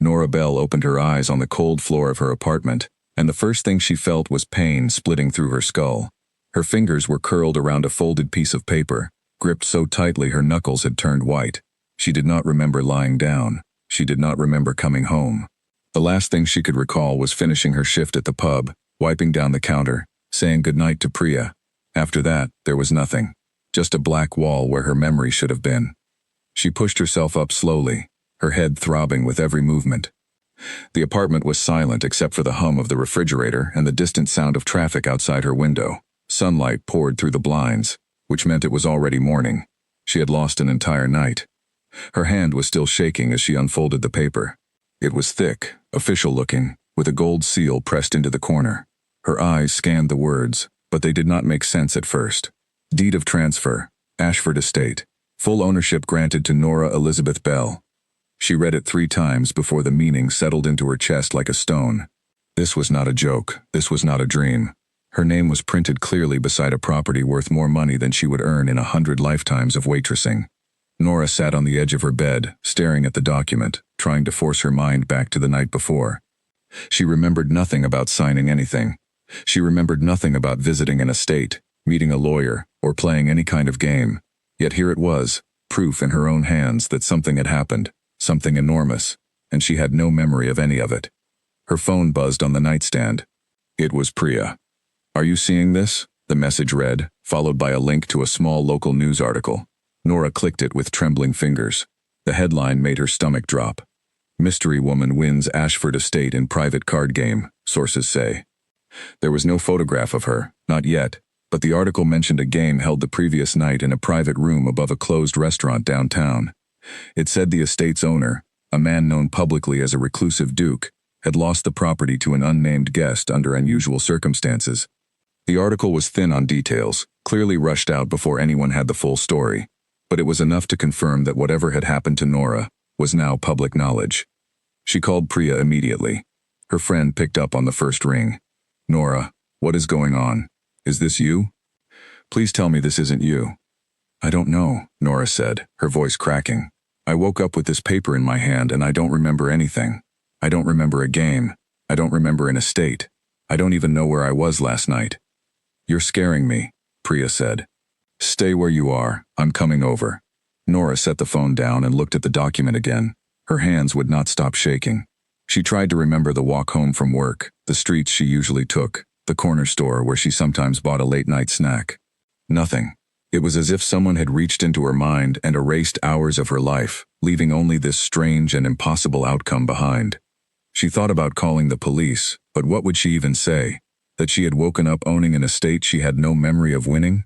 Nora Bell opened her eyes on the cold floor of her apartment, and the first thing she felt was pain splitting through her skull. Her fingers were curled around a folded piece of paper, gripped so tightly her knuckles had turned white. She did not remember lying down. She did not remember coming home. The last thing she could recall was finishing her shift at the pub, wiping down the counter, saying goodnight to Priya. After that, there was nothing. Just a black wall where her memory should have been. She pushed herself up slowly, her head throbbing with every movement. The apartment was silent except for the hum of the refrigerator and the distant sound of traffic outside her window. Sunlight poured through the blinds, which meant it was already morning. She had lost an entire night. Her hand was still shaking as she unfolded the paper. It was thick, official-looking, with a gold seal pressed into the corner. Her eyes scanned the words, but they did not make sense at first. Deed of transfer, Ashford Estate. Full ownership granted to Nora Elizabeth Bell. She read it 3 times before the meaning settled into her chest like a stone. This was not a joke. This was not a dream. Her name was printed clearly beside a property worth more money than she would earn in 100 lifetimes of waitressing. Nora sat on the edge of her bed, staring at the document, trying to force her mind back to the night before. She remembered nothing about signing anything. She remembered nothing about visiting an estate, meeting a lawyer, or playing any kind of game. Yet here it was, proof in her own hands that something had happened, something enormous, and she had no memory of any of it. Her phone buzzed on the nightstand. It was Priya. "Are you seeing this?" the message read, followed by a link to a small local news article. Nora clicked it with trembling fingers. The headline made her stomach drop. "Mystery woman wins Ashford Estate in private card game," sources say. There was no photograph of her, not yet, but the article mentioned a game held the previous night in a private room above a closed restaurant downtown. It said the estate's owner, a man known publicly as a reclusive duke, had lost the property to an unnamed guest under unusual circumstances. The article was thin on details, clearly rushed out before anyone had the full story, but it was enough to confirm that whatever had happened to Nora was now public knowledge. She called Priya immediately. Her friend picked up on the first ring. "Nora, what is going on? Is this you? Please tell me this isn't you." "I don't know," Nora said, her voice cracking. "I woke up with this paper in my hand and I don't remember anything. I don't remember a game. I don't remember an estate. I don't even know where I was last night." "You're scaring me," Priya said. "Stay where you are, I'm coming over." Nora set the phone down and looked at the document again. Her hands would not stop shaking. She tried to remember the walk home from work, the streets she usually took, the corner store where she sometimes bought a late-night snack. Nothing. It was as if someone had reached into her mind and erased hours of her life, leaving only this strange and impossible outcome behind. She thought about calling the police, but what would she even say? That she had woken up owning an estate she had no memory of winning?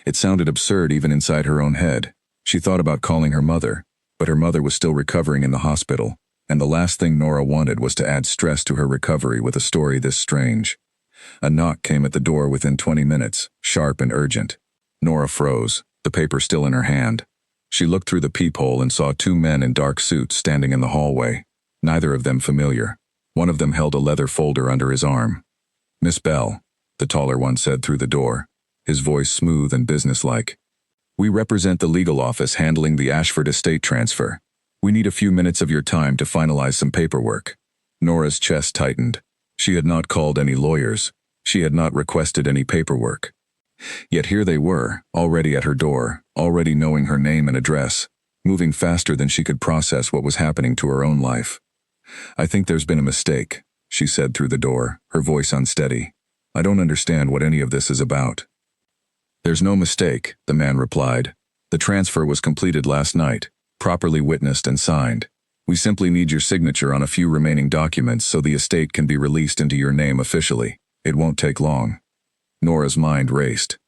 It sounded absurd even inside her own head. She thought about calling her mother, but her mother was still recovering in the hospital, and the last thing Nora wanted was to add stress to her recovery with a story this strange. A knock came at the door within 20 minutes, sharp and urgent. Nora froze, the paper still in her hand. She looked through the peephole and saw 2 men in dark suits standing in the hallway, neither of them familiar. One of them held a leather folder under his arm. "Miss Bell," the taller one said through the door, his voice smooth and businesslike. "We represent the legal office handling the Ashford Estate transfer. We need a few minutes of your time to finalize some paperwork." Nora's chest tightened. She had not called any lawyers. She had not requested any paperwork. Yet here they were, already at her door, already knowing her name and address, moving faster than she could process what was happening to her own life. "I think there's been a mistake," she said through the door, her voice unsteady. "I don't understand what any of this is about." "There's no mistake," the man replied. "The transfer was completed last night, properly witnessed and signed. We simply need your signature on a few remaining documents so the estate can be released into your name officially. It won't take long." Nora's mind raced.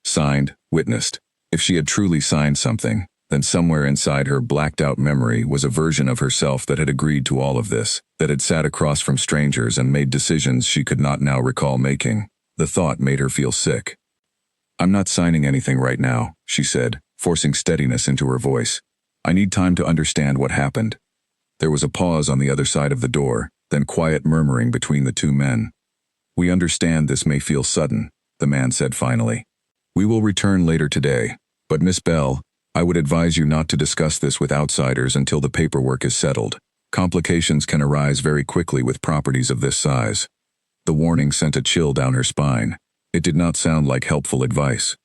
Signed, witnessed. If she had truly signed something, then somewhere inside her blacked-out memory was a version of herself that had agreed to all of this, that had sat across from strangers and made decisions she could not now recall making. The thought made her feel sick. "I'm not signing anything right now," she said, forcing steadiness into her voice. "I need time to understand what happened." There was a pause on the other side of the door, then quiet murmuring between the 2 men. "We understand this may feel sudden," the man said finally. "We will return later today, but Miss Bell, I would advise you not to discuss this with outsiders until the paperwork is settled. Complications can arise very quickly with properties of this size. The warning sent a chill down her spine. It did not sound like helpful advice.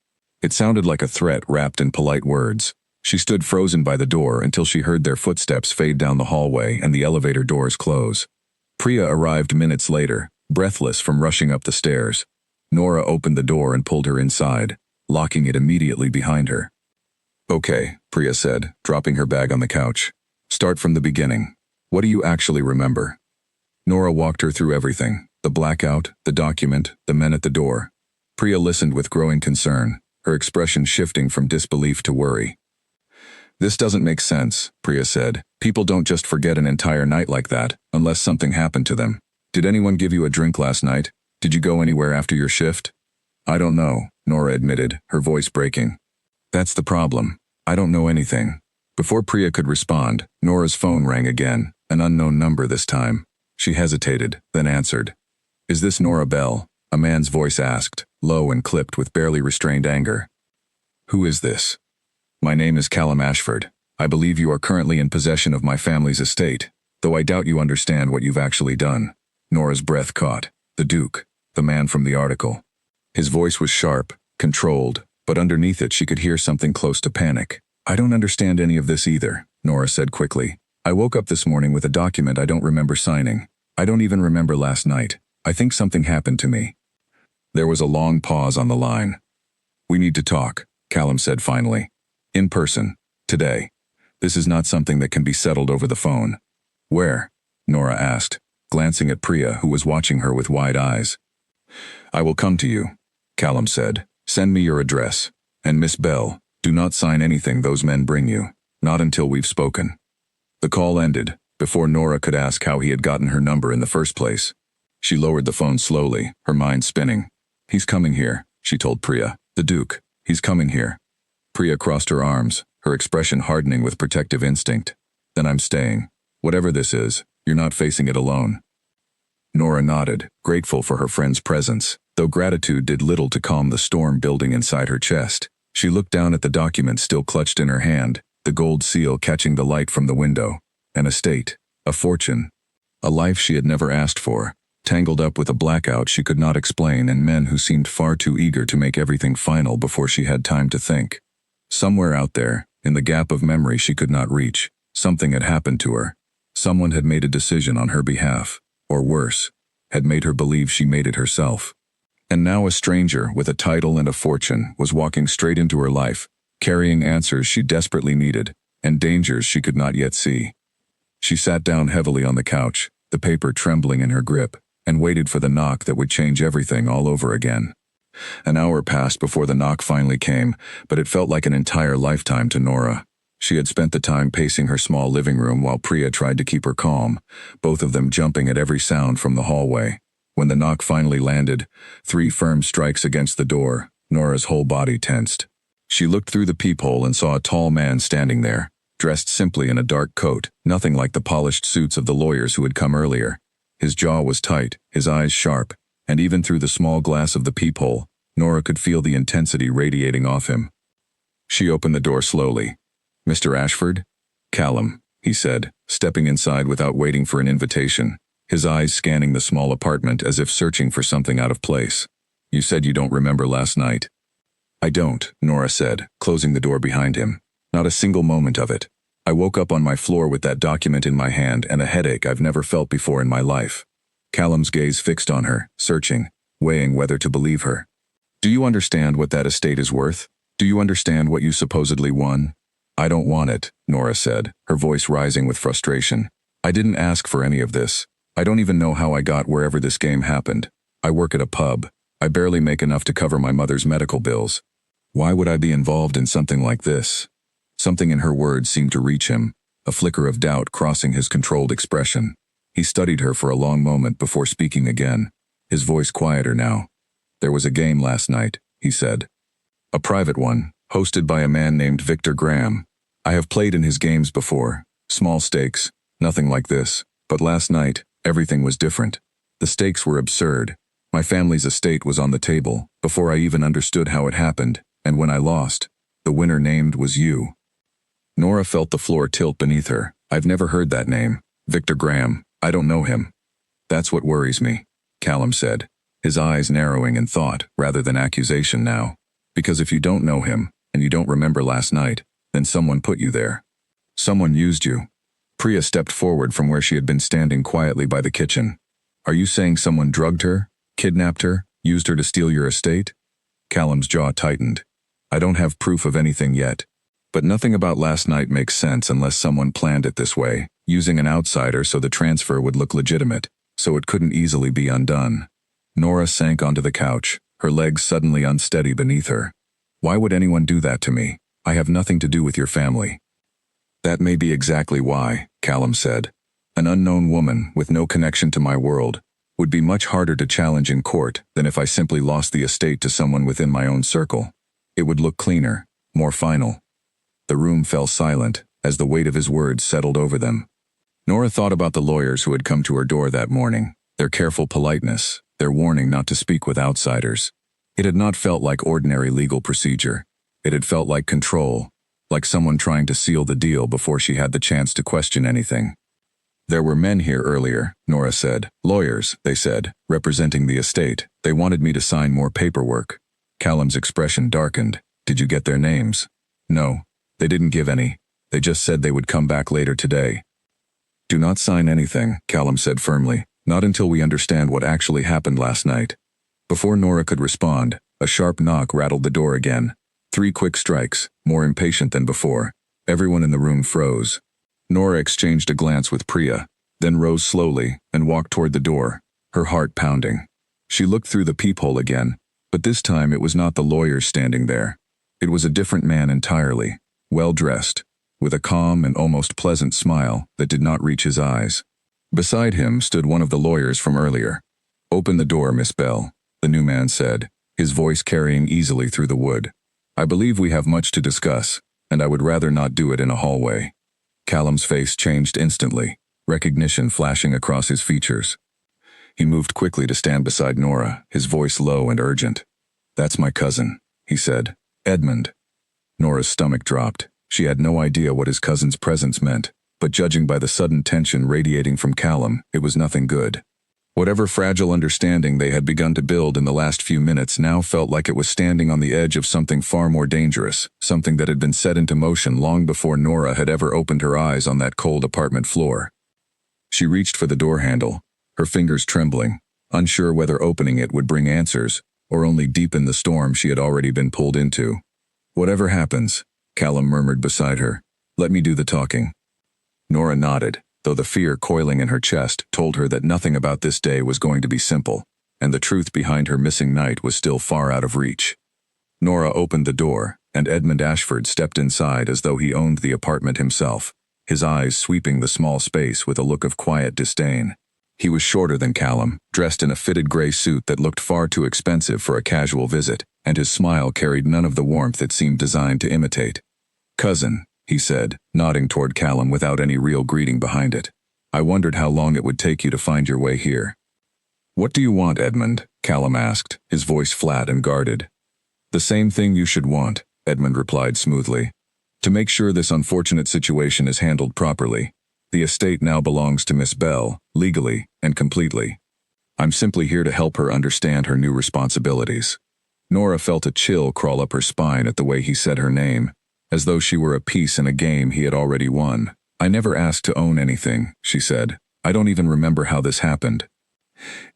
It sounded like a threat wrapped in polite words. She stood frozen by the door until she heard their footsteps fade down the hallway and the elevator doors close. Priya arrived minutes later, breathless from rushing up the stairs. Nora opened the door and pulled her inside, locking it immediately behind her. "Okay," Priya said, dropping her bag on the couch. "Start from the beginning. What do you actually remember?" Nora walked her through everything: the blackout, the document, the men at the door. Priya listened with growing concern, her expression shifting from disbelief to worry. "This doesn't make sense," Priya said. "People don't just forget an entire night like that, unless something happened to them. Did anyone give you a drink last night? Did you go anywhere after your shift?" "I don't know," Nora admitted, her voice breaking. "That's the problem. I don't know anything." Before Priya could respond, Nora's phone rang again, an unknown number this time. She hesitated, then answered. "Is this Nora Bell?" a man's voice asked, low and clipped with barely restrained anger. "Who is this?" "My name is Callum Ashford. I believe you are currently in possession of my family's estate, though I doubt you understand what you've actually done." Nora's breath caught. The Duke, the man from the article. His voice was sharp, controlled, but underneath it she could hear something close to panic. "I don't understand any of this either," Nora said quickly. "I woke up this morning with a document I don't remember signing. I don't even remember last night. I think something happened to me." There was a long pause on the line. "We need to talk," Callum said finally. "In person. Today. This is not something that can be settled over the phone." "Where?" Nora asked, glancing at Priya, who was watching her with wide eyes. "I will come to you," Callum said. "Send me your address. And Miss Bell, do not sign anything those men bring you. Not until we've spoken." The call ended, before Nora could ask how he had gotten her number in the first place. She lowered the phone slowly, her mind spinning. "He's coming here," she told Priya. "The Duke. He's coming here." Priya crossed her arms, her expression hardening with protective instinct. "Then I'm staying. Whatever this is, you're not facing it alone." Nora nodded, grateful for her friend's presence, though gratitude did little to calm the storm building inside her chest. She looked down at the document still clutched in her hand, the gold seal catching the light from the window. An estate, a fortune, a life she had never asked for, tangled up with a blackout she could not explain and men who seemed far too eager to make everything final before she had time to think. Somewhere out there, in the gap of memory she could not reach, something had happened to her. Someone had made a decision on her behalf, or worse, had made her believe she made it herself. And now a stranger with a title and a fortune was walking straight into her life, carrying answers she desperately needed, and dangers she could not yet see. She sat down heavily on the couch, the paper trembling in her grip, and waited for the knock that would change everything all over again. An hour passed before the knock finally came, but it felt like an entire lifetime to Nora. She had spent the time pacing her small living room while Priya tried to keep her calm, both of them jumping at every sound from the hallway. When the knock finally landed, 3 firm strikes against the door, Nora's whole body tensed. She looked through the peephole and saw a tall man standing there, dressed simply in a dark coat, nothing like the polished suits of the lawyers who had come earlier. His jaw was tight, his eyes sharp, and even through the small glass of the peephole, Nora could feel the intensity radiating off him. She opened the door slowly. "Mr. Ashford?" "Callum," he said, stepping inside without waiting for an invitation, his eyes scanning the small apartment as if searching for something out of place. "You said you don't remember last night." "I don't," Nora said, closing the door behind him. "Not a single moment of it. I woke up on my floor with that document in my hand and a headache I've never felt before in my life." Callum's gaze fixed on her, searching, weighing whether to believe her. "Do you understand what that estate is worth? Do you understand what you supposedly won?" "I don't want it," Nora said, her voice rising with frustration. "I didn't ask for any of this. I don't even know how I got wherever this game happened. I work at a pub. I barely make enough to cover my mother's medical bills. Why would I be involved in something like this?" Something in her words seemed to reach him, a flicker of doubt crossing his controlled expression. He studied her for a long moment before speaking again, his voice quieter now. "There was a game last night," he said. "A private one, hosted by a man named Victor Graham. I have played in his games before, small stakes, nothing like this, but last night, everything was different. The stakes were absurd. My family's estate was on the table, before I even understood how it happened, and when I lost, the winner named was you." Nora felt the floor tilt beneath her. "I've never heard that name." Victor Graham, I don't know him. That's what worries me, Callum said, his eyes narrowing in thought rather than accusation now. Because if you don't know him, and you don't remember last night, then someone put you there. Someone used you. Priya stepped forward from where she had been standing quietly by the kitchen. Are you saying someone drugged her, kidnapped her, used her to steal your estate? Callum's jaw tightened. I don't have proof of anything yet. But nothing about last night makes sense unless someone planned it this way, using an outsider so the transfer would look legitimate, so it couldn't easily be undone. Nora sank onto the couch, her legs suddenly unsteady beneath her. Why would anyone do that to me? I have nothing to do with your family. That may be exactly why, Callum said. An unknown woman, with no connection to my world, would be much harder to challenge in court than if I simply lost the estate to someone within my own circle. It would look cleaner, more final. The room fell silent as the weight of his words settled over them. Nora thought about the lawyers who had come to her door that morning, their careful politeness, their warning not to speak with outsiders. It had not felt like ordinary legal procedure. It had felt like control, like someone trying to seal the deal before she had the chance to question anything. There were men here earlier, Nora said. Lawyers, they said, representing the estate. They wanted me to sign more paperwork. Callum's expression darkened. Did you get their names? No, they didn't give any. They just said they would come back later today. Do not sign anything, Callum said firmly, not until we understand what actually happened last night. Before Nora could respond, a sharp knock rattled the door again. 3 quick strikes, more impatient than before. Everyone in the room froze. Nora exchanged a glance with Priya, then rose slowly and walked toward the door, her heart pounding. She looked through the peephole again, but this time it was not the lawyer standing there. It was a different man entirely, well-dressed, with a calm and almost pleasant smile that did not reach his eyes. Beside him stood one of the lawyers from earlier. Open the door, Miss Bell, the new man said, his voice carrying easily through the wood. I believe we have much to discuss, and I would rather not do it in a hallway. Callum's face changed instantly, recognition flashing across his features. He moved quickly to stand beside Nora, his voice low and urgent. That's my cousin, he said. Edmund. Nora's stomach dropped. She had no idea what his cousin's presence meant, but judging by the sudden tension radiating from Callum, it was nothing good. Whatever fragile understanding they had begun to build in the last few minutes now felt like it was standing on the edge of something far more dangerous, something that had been set into motion long before Nora had ever opened her eyes on that cold apartment floor. She reached for the door handle, her fingers trembling, unsure whether opening it would bring answers or only deepen the storm she had already been pulled into. Whatever happens, Callum murmured beside her, let me do the talking. Nora nodded, though the fear coiling in her chest told her that nothing about this day was going to be simple, and the truth behind her missing night was still far out of reach. Nora opened the door, and Edmund Ashford stepped inside as though he owned the apartment himself, his eyes sweeping the small space with a look of quiet disdain. He was shorter than Callum, dressed in a fitted gray suit that looked far too expensive for a casual visit, and his smile carried none of the warmth it seemed designed to imitate. Cousin, he said, nodding toward Callum without any real greeting behind it. I wondered how long it would take you to find your way here. What do you want, Edmund? Callum asked, his voice flat and guarded. The same thing you should want, Edmund replied smoothly. To make sure this unfortunate situation is handled properly. The estate now belongs to Miss Bell, legally and completely. I'm simply here to help her understand her new responsibilities. Nora felt a chill crawl up her spine at the way he said her name, as though she were a piece in a game he had already won. I never asked to own anything, she said. I don't even remember how this happened.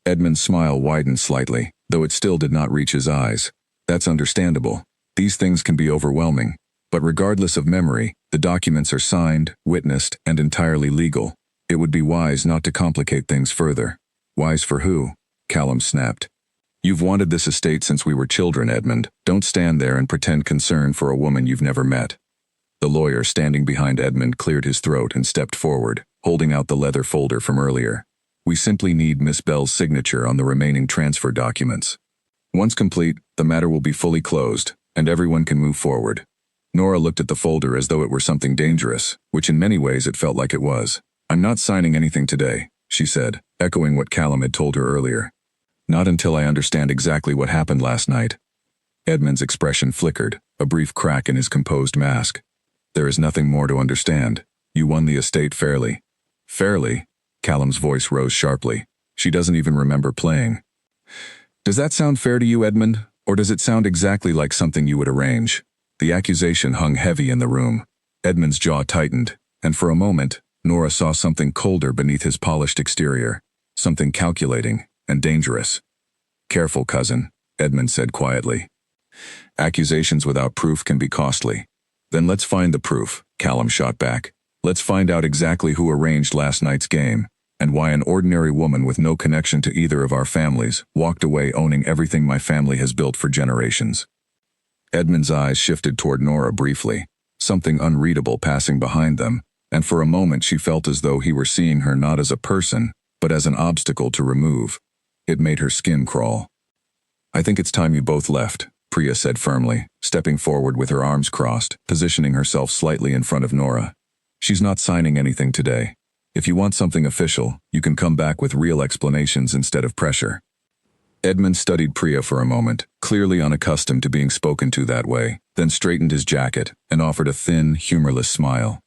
Edmund's smile widened slightly, though it still did not reach his eyes. That's understandable. These things can be overwhelming. But regardless of memory, the documents are signed, witnessed, and entirely legal. It would be wise not to complicate things further. Wise for who? Callum snapped. You've wanted this estate since we were children, Edmund. Don't stand there and pretend concern for a woman you've never met. The lawyer standing behind Edmund cleared his throat and stepped forward, holding out the leather folder from earlier. We simply need Miss Bell's signature on the remaining transfer documents. Once complete, the matter will be fully closed, and everyone can move forward. Nora looked at the folder as though it were something dangerous, which in many ways it felt like it was. I'm not signing anything today, she said, echoing what Callum had told her earlier. Not until I understand exactly what happened last night. Edmund's expression flickered, a brief crack in his composed mask. There is nothing more to understand. You won the estate fairly. Fairly. Callum's voice rose sharply. She doesn't even remember playing. Does that sound fair to you, Edmund? Or does it sound exactly like something you would arrange? The accusation hung heavy in the room. Edmund's jaw tightened, and for a moment, Nora saw something colder beneath his polished exterior, something calculating and dangerous. Careful, cousin, Edmund said quietly. Accusations without proof can be costly. Then let's find the proof, Callum shot back. Let's find out exactly who arranged last night's game, and why an ordinary woman with no connection to either of our families walked away owning everything my family has built for generations. Edmund's eyes shifted toward Nora briefly, something unreadable passing behind them, and for a moment she felt as though he were seeing her not as a person, but as an obstacle to remove. It made her skin crawl. I think it's time you both left, Priya said firmly, stepping forward with her arms crossed, positioning herself slightly in front of Nora. She's not signing anything today. If you want something official, you can come back with real explanations instead of pressure. Edmund studied Priya for a moment, clearly unaccustomed to being spoken to that way, then straightened his jacket and offered a thin, humorless smile.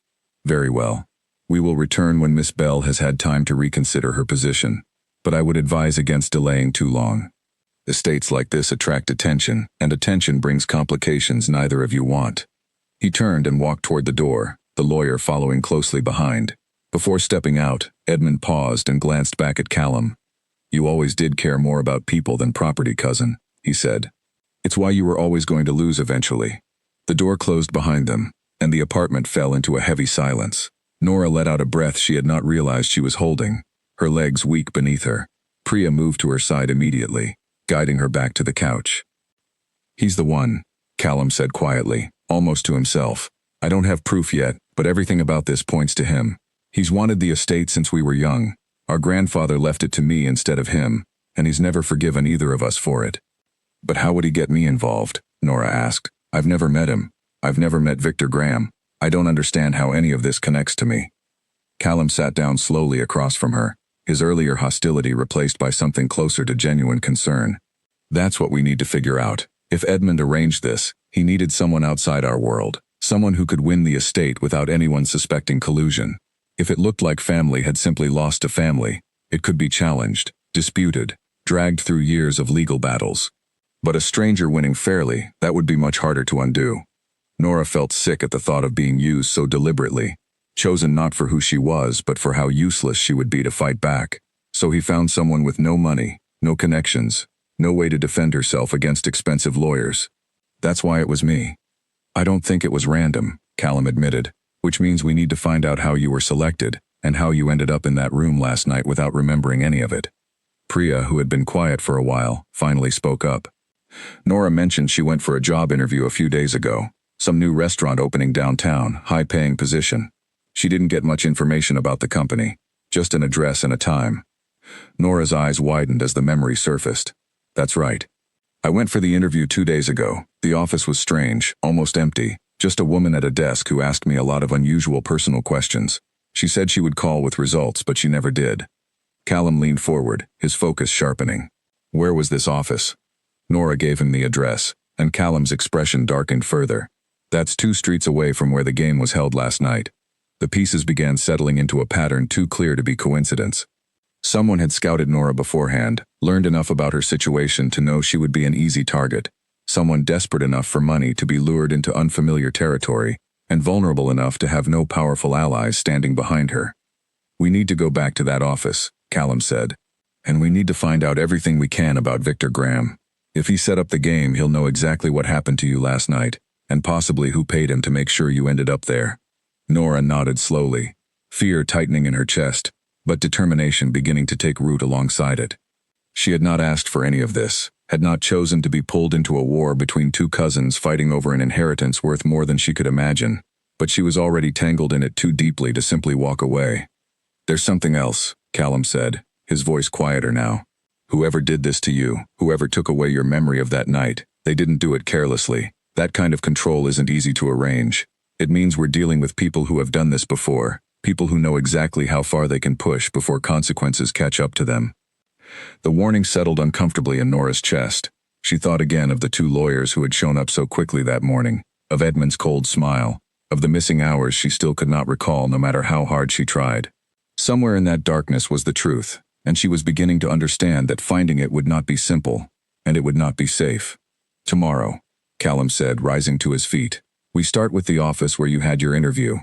Very well. We will return when Miss Bell has had time to reconsider her position, but I would advise against delaying too long. Estates like this attract attention, and attention brings complications neither of you want. He turned and walked toward the door, the lawyer following closely behind. Before stepping out, Edmund paused and glanced back at Callum. You always did care more about people than property, cousin, he said. It's why you were always going to lose eventually. The door closed behind them, and the apartment fell into a heavy silence. Nora let out a breath she had not realized she was holding, her legs weak beneath her. Priya moved to her side immediately, guiding her back to the couch. He's the one, Callum said quietly, almost to himself. I don't have proof yet, but everything about this points to him. He's wanted the estate since we were young. Our grandfather left it to me instead of him, and he's never forgiven either of us for it. But how would he get me involved? Nora asked. I've never met him. I've never met Victor Graham. I don't understand how any of this connects to me. Callum sat down slowly across from her, his earlier hostility replaced by something closer to genuine concern. That's what we need to figure out. If Edmund arranged this, he needed someone outside our world, someone who could win the estate without anyone suspecting collusion. If it looked like family had simply lost to family, it could be challenged, disputed, dragged through years of legal battles. But a stranger winning fairly, that would be much harder to undo. Nora felt sick at the thought of being used so deliberately, chosen not for who she was but for how useless she would be to fight back. So he found someone with no money, no connections, no way to defend herself against expensive lawyers. That's why it was me. I don't think it was random, Callum admitted, which means we need to find out how you were selected and how you ended up in that room last night without remembering any of it. Priya, who had been quiet for a while, finally spoke up. Nora mentioned she went for a job interview a few days ago, some new restaurant opening downtown, high-paying position. She didn't get much information about the company, just an address and a time. Nora's eyes widened as the memory surfaced. That's right. I went for the interview 2 days ago. The office was strange, almost empty, just a woman at a desk who asked me a lot of unusual personal questions. She said she would call with results, but she never did. Callum leaned forward, his focus sharpening. Where was this office? Nora gave him the address, and Callum's expression darkened further. That's 2 streets away from where the game was held last night. The pieces began settling into a pattern too clear to be coincidence. Someone had scouted Nora beforehand, learned enough about her situation to know she would be an easy target. Someone desperate enough for money to be lured into unfamiliar territory, and vulnerable enough to have no powerful allies standing behind her. We need to go back to that office, Callum said. And we need to find out everything we can about Victor Graham. If he set up the game, he'll know exactly what happened to you last night, and possibly who paid him to make sure you ended up there. Nora nodded slowly, fear tightening in her chest, but determination beginning to take root alongside it. She had not asked for any of this, had not chosen to be pulled into a war between 2 cousins fighting over an inheritance worth more than she could imagine, but she was already tangled in it too deeply to simply walk away. There's something else, Callum said, his voice quieter now. Whoever did this to you, whoever took away your memory of that night, they didn't do it carelessly. That kind of control isn't easy to arrange. It means we're dealing with people who have done this before, people who know exactly how far they can push before consequences catch up to them. The warning settled uncomfortably in Nora's chest. She thought again of the 2 lawyers who had shown up so quickly that morning, of Edmund's cold smile, of the missing hours she still could not recall no matter how hard she tried. Somewhere in that darkness was the truth, and she was beginning to understand that finding it would not be simple, and it would not be safe. "Tomorrow," Callum said, rising to his feet. "We start with the office where you had your interview.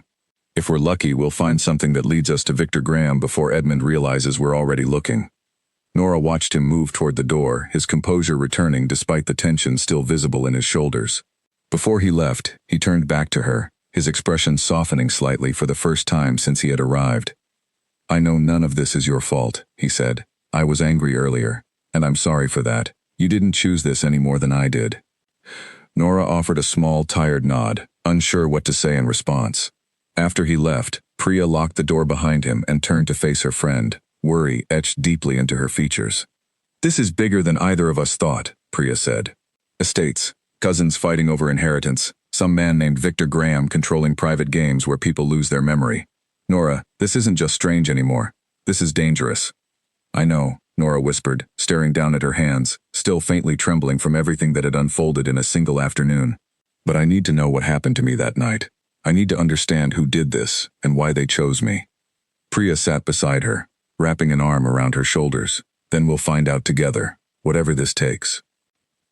If we're lucky, we'll find something that leads us to Victor Graham before Edmund realizes we're already looking." Nora watched him move toward the door, his composure returning despite the tension still visible in his shoulders. Before he left, he turned back to her, his expression softening slightly for the first time since he had arrived. "I know none of this is your fault," he said. "I was angry earlier, and I'm sorry for that. You didn't choose this any more than I did." Nora offered a small, tired nod, unsure what to say in response. After he left, Priya locked the door behind him and turned to face her friend, worry etched deeply into her features. "This is bigger than either of us thought," Priya said. "Estates, cousins fighting over inheritance, some man named Victor Graham controlling private games where people lose their memory. Nora, this isn't just strange anymore. This is dangerous." "I know," Nora whispered, staring down at her hands, still faintly trembling from everything that had unfolded in a single afternoon. "But I need to know what happened to me that night. I need to understand who did this and why they chose me." Priya sat beside her, wrapping an arm around her shoulders. "Then we'll find out together, whatever this takes."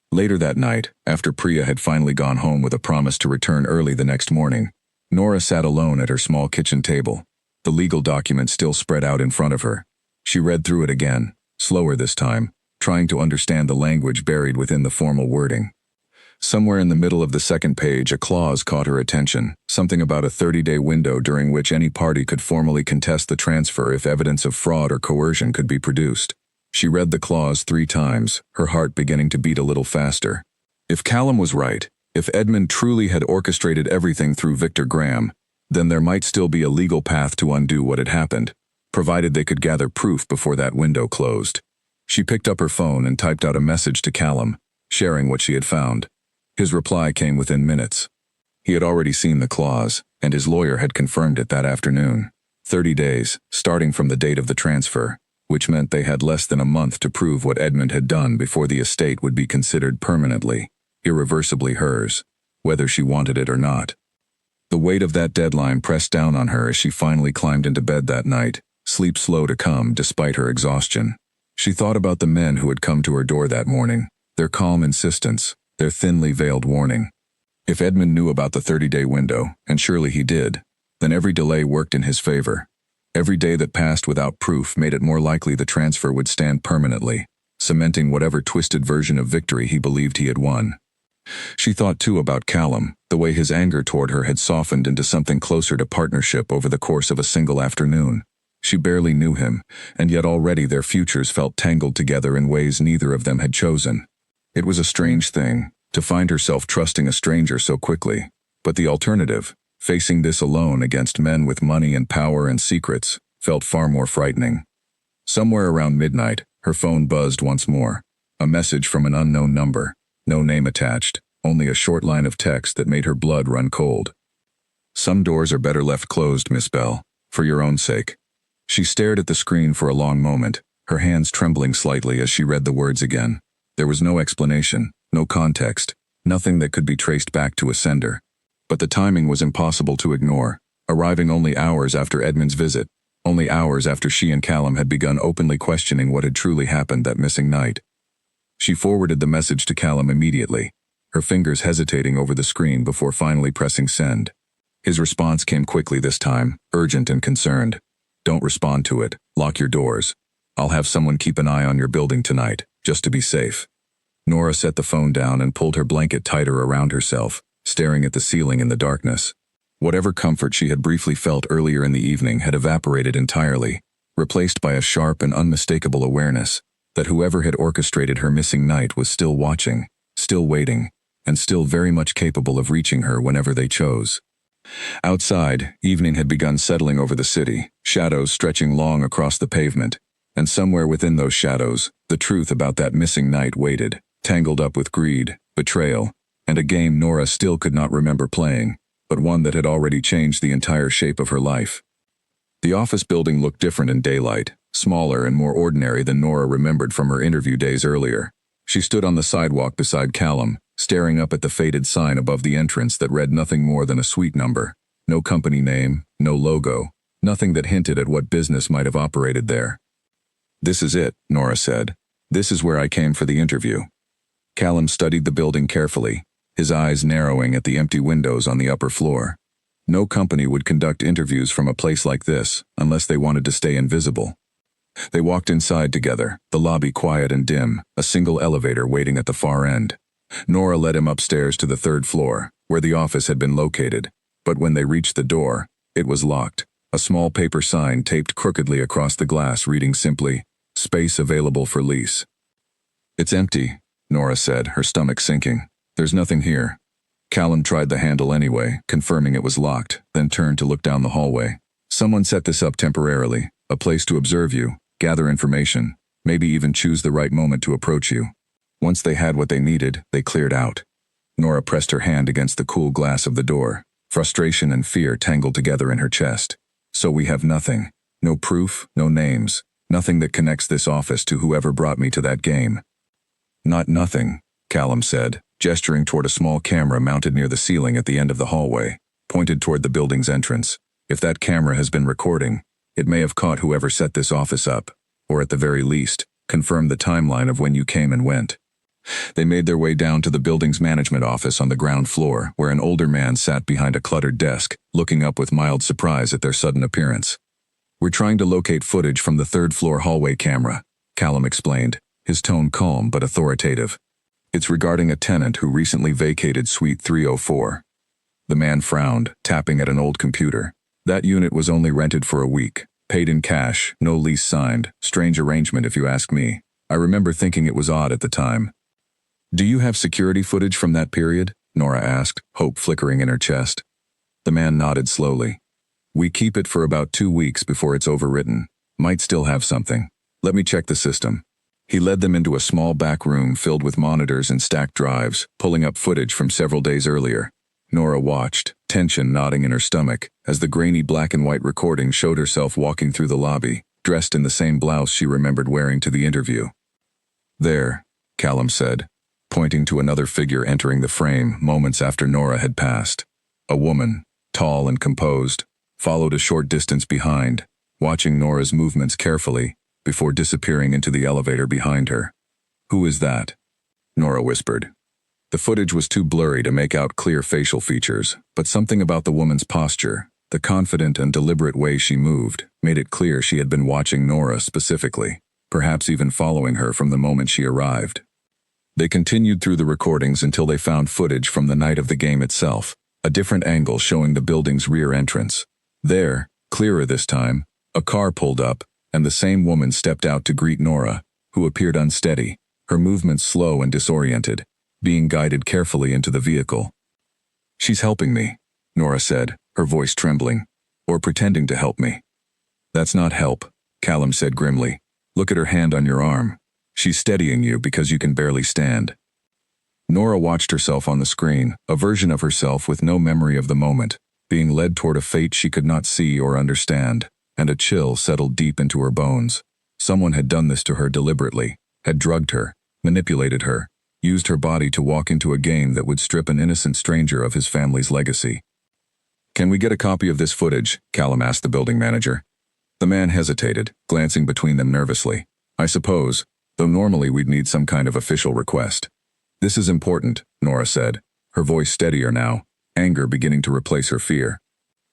Later that night, after Priya had finally gone home with a promise to return early the next morning, Nora sat alone at her small kitchen table, the legal document still spread out in front of her. She read through it again, slower this time, trying to understand the language buried within the formal wording. Somewhere in the middle of the second page, a clause caught her attention, something about a 30-day window during which any party could formally contest the transfer if evidence of fraud or coercion could be produced. She read the clause 3 times, her heart beginning to beat a little faster. If Callum was right, if Edmund truly had orchestrated everything through Victor Graham, then there might still be a legal path to undo what had happened, provided they could gather proof before that window closed. She picked up her phone and typed out a message to Callum, sharing what she had found. His reply came within minutes. He had already seen the clause, and his lawyer had confirmed it that afternoon. 30 days, starting from the date of the transfer, which meant they had less than a month to prove what Edmund had done before the estate would be considered permanently, irreversibly hers, whether she wanted it or not. The weight of that deadline pressed down on her as she finally climbed into bed that night, sleep slow to come despite her exhaustion. She thought about the men who had come to her door that morning, their calm insistence, their thinly veiled warning. If Edmund knew about the 30-day window, and surely he did, then every delay worked in his favor. Every day that passed without proof made it more likely the transfer would stand permanently, cementing whatever twisted version of victory he believed he had won. She thought too about Callum, the way his anger toward her had softened into something closer to partnership over the course of a single afternoon. She barely knew him, and yet already their futures felt tangled together in ways neither of them had chosen. It was a strange thing, to find herself trusting a stranger so quickly, but the alternative, facing this alone against men with money and power and secrets, felt far more frightening. Somewhere around midnight, her phone buzzed once more. A message from an unknown number, no name attached, only a short line of text that made her blood run cold. "Some doors are better left closed, Miss Bell, for your own sake." She stared at the screen for a long moment, her hands trembling slightly as she read the words again. There was no explanation, no context, nothing that could be traced back to a sender. But the timing was impossible to ignore, arriving only hours after Edmund's visit, only hours after she and Callum had begun openly questioning what had truly happened that missing night. She forwarded the message to Callum immediately, her fingers hesitating over the screen before finally pressing send. His response came quickly this time, urgent and concerned. "Don't respond to it. Lock your doors. I'll have someone keep an eye on your building tonight, just to be safe." Nora set the phone down and pulled her blanket tighter around herself, staring at the ceiling in the darkness. Whatever comfort she had briefly felt earlier in the evening had evaporated entirely, replaced by a sharp and unmistakable awareness that whoever had orchestrated her missing night was still watching, still waiting, and still very much capable of reaching her whenever they chose. Outside, evening had begun settling over the city, shadows stretching long across the pavement, and somewhere within those shadows, the truth about that missing night waited, tangled up with greed, betrayal, and a game Nora still could not remember playing, but one that had already changed the entire shape of her life. The office building looked different in daylight, smaller and more ordinary than Nora remembered from her interview days earlier. She stood on the sidewalk beside Callum, staring up at the faded sign above the entrance that read nothing more than a suite number. No company name, no logo, nothing that hinted at what business might have operated there. "This is it," Nora said. "This is where I came for the interview." Callum studied the building carefully, his eyes narrowing at the empty windows on the upper floor. No company would conduct interviews from a place like this unless they wanted to stay invisible. They walked inside together, the lobby quiet and dim, a single elevator waiting at the far end. Nora led him upstairs to the 3rd floor, where the office had been located, but when they reached the door, it was locked. A small paper sign taped crookedly across the glass reading simply, "Space available for lease." "It's empty," Nora said, her stomach sinking. "There's nothing here." Callum tried the handle anyway, confirming it was locked, then turned to look down the hallway. "Someone set this up temporarily, a place to observe you, gather information, maybe even choose the right moment to approach you. Once they had what they needed, they cleared out." Nora pressed her hand against the cool glass of the door. Frustration and fear tangled together in her chest. "So we have nothing. No proof, no names, nothing that connects this office to whoever brought me to that game." "Not nothing," Callum said, gesturing toward a small camera mounted near the ceiling at the end of the hallway, pointed toward the building's entrance. "If that camera has been recording, it may have caught whoever set this office up, or at the very least, confirmed the timeline of when you came and went." They made their way down to the building's management office on the ground floor, where an older man sat behind a cluttered desk, looking up with mild surprise at their sudden appearance. "We're trying to locate footage from the 3rd floor hallway camera," Callum explained, his tone calm but authoritative. "It's regarding a tenant who recently vacated Suite 304. The man frowned, tapping at an old computer. "That unit was only rented for a week, paid in cash, no lease signed. Strange arrangement if you ask me. I remember thinking it was odd at the time." "Do you have security footage from that period?" Nora asked, hope flickering in her chest. The man nodded slowly. "We keep it for about 2 weeks before it's overwritten. Might still have something. Let me check the system." He led them into a small back room filled with monitors and stacked drives, pulling up footage from several days earlier. Nora watched, tension knotting in her stomach, as the grainy black and white recording showed herself walking through the lobby, dressed in the same blouse she remembered wearing to the interview. "There," Callum said, pointing to another figure entering the frame moments after Nora had passed. A woman, tall and composed, followed a short distance behind, watching Nora's movements carefully, before disappearing into the elevator behind her. "Who is that?" Nora whispered. The footage was too blurry to make out clear facial features, but something about the woman's posture, the confident and deliberate way she moved, made it clear she had been watching Nora specifically, perhaps even following her from the moment she arrived. They continued through the recordings until they found footage from the night of the game itself, a different angle showing the building's rear entrance. There, clearer this time, a car pulled up, and the same woman stepped out to greet Nora, who appeared unsteady, her movements slow and disoriented, being guided carefully into the vehicle. "She's helping me," Nora said, her voice trembling, "or pretending to help me." "That's not help," Callum said grimly. "Look at her hand on your arm. She's steadying you because you can barely stand." Nora watched herself on the screen, a version of herself with no memory of the moment, being led toward a fate she could not see or understand, and a chill settled deep into her bones. Someone had done this to her deliberately, had drugged her, manipulated her, used her body to walk into a game that would strip an innocent stranger of his family's legacy. "Can we get a copy of this footage?" Callum asked the building manager. The man hesitated, glancing between them nervously. "I suppose, though normally we'd need some kind of official request." "This is important," Nora said, her voice steadier now, anger beginning to replace her fear.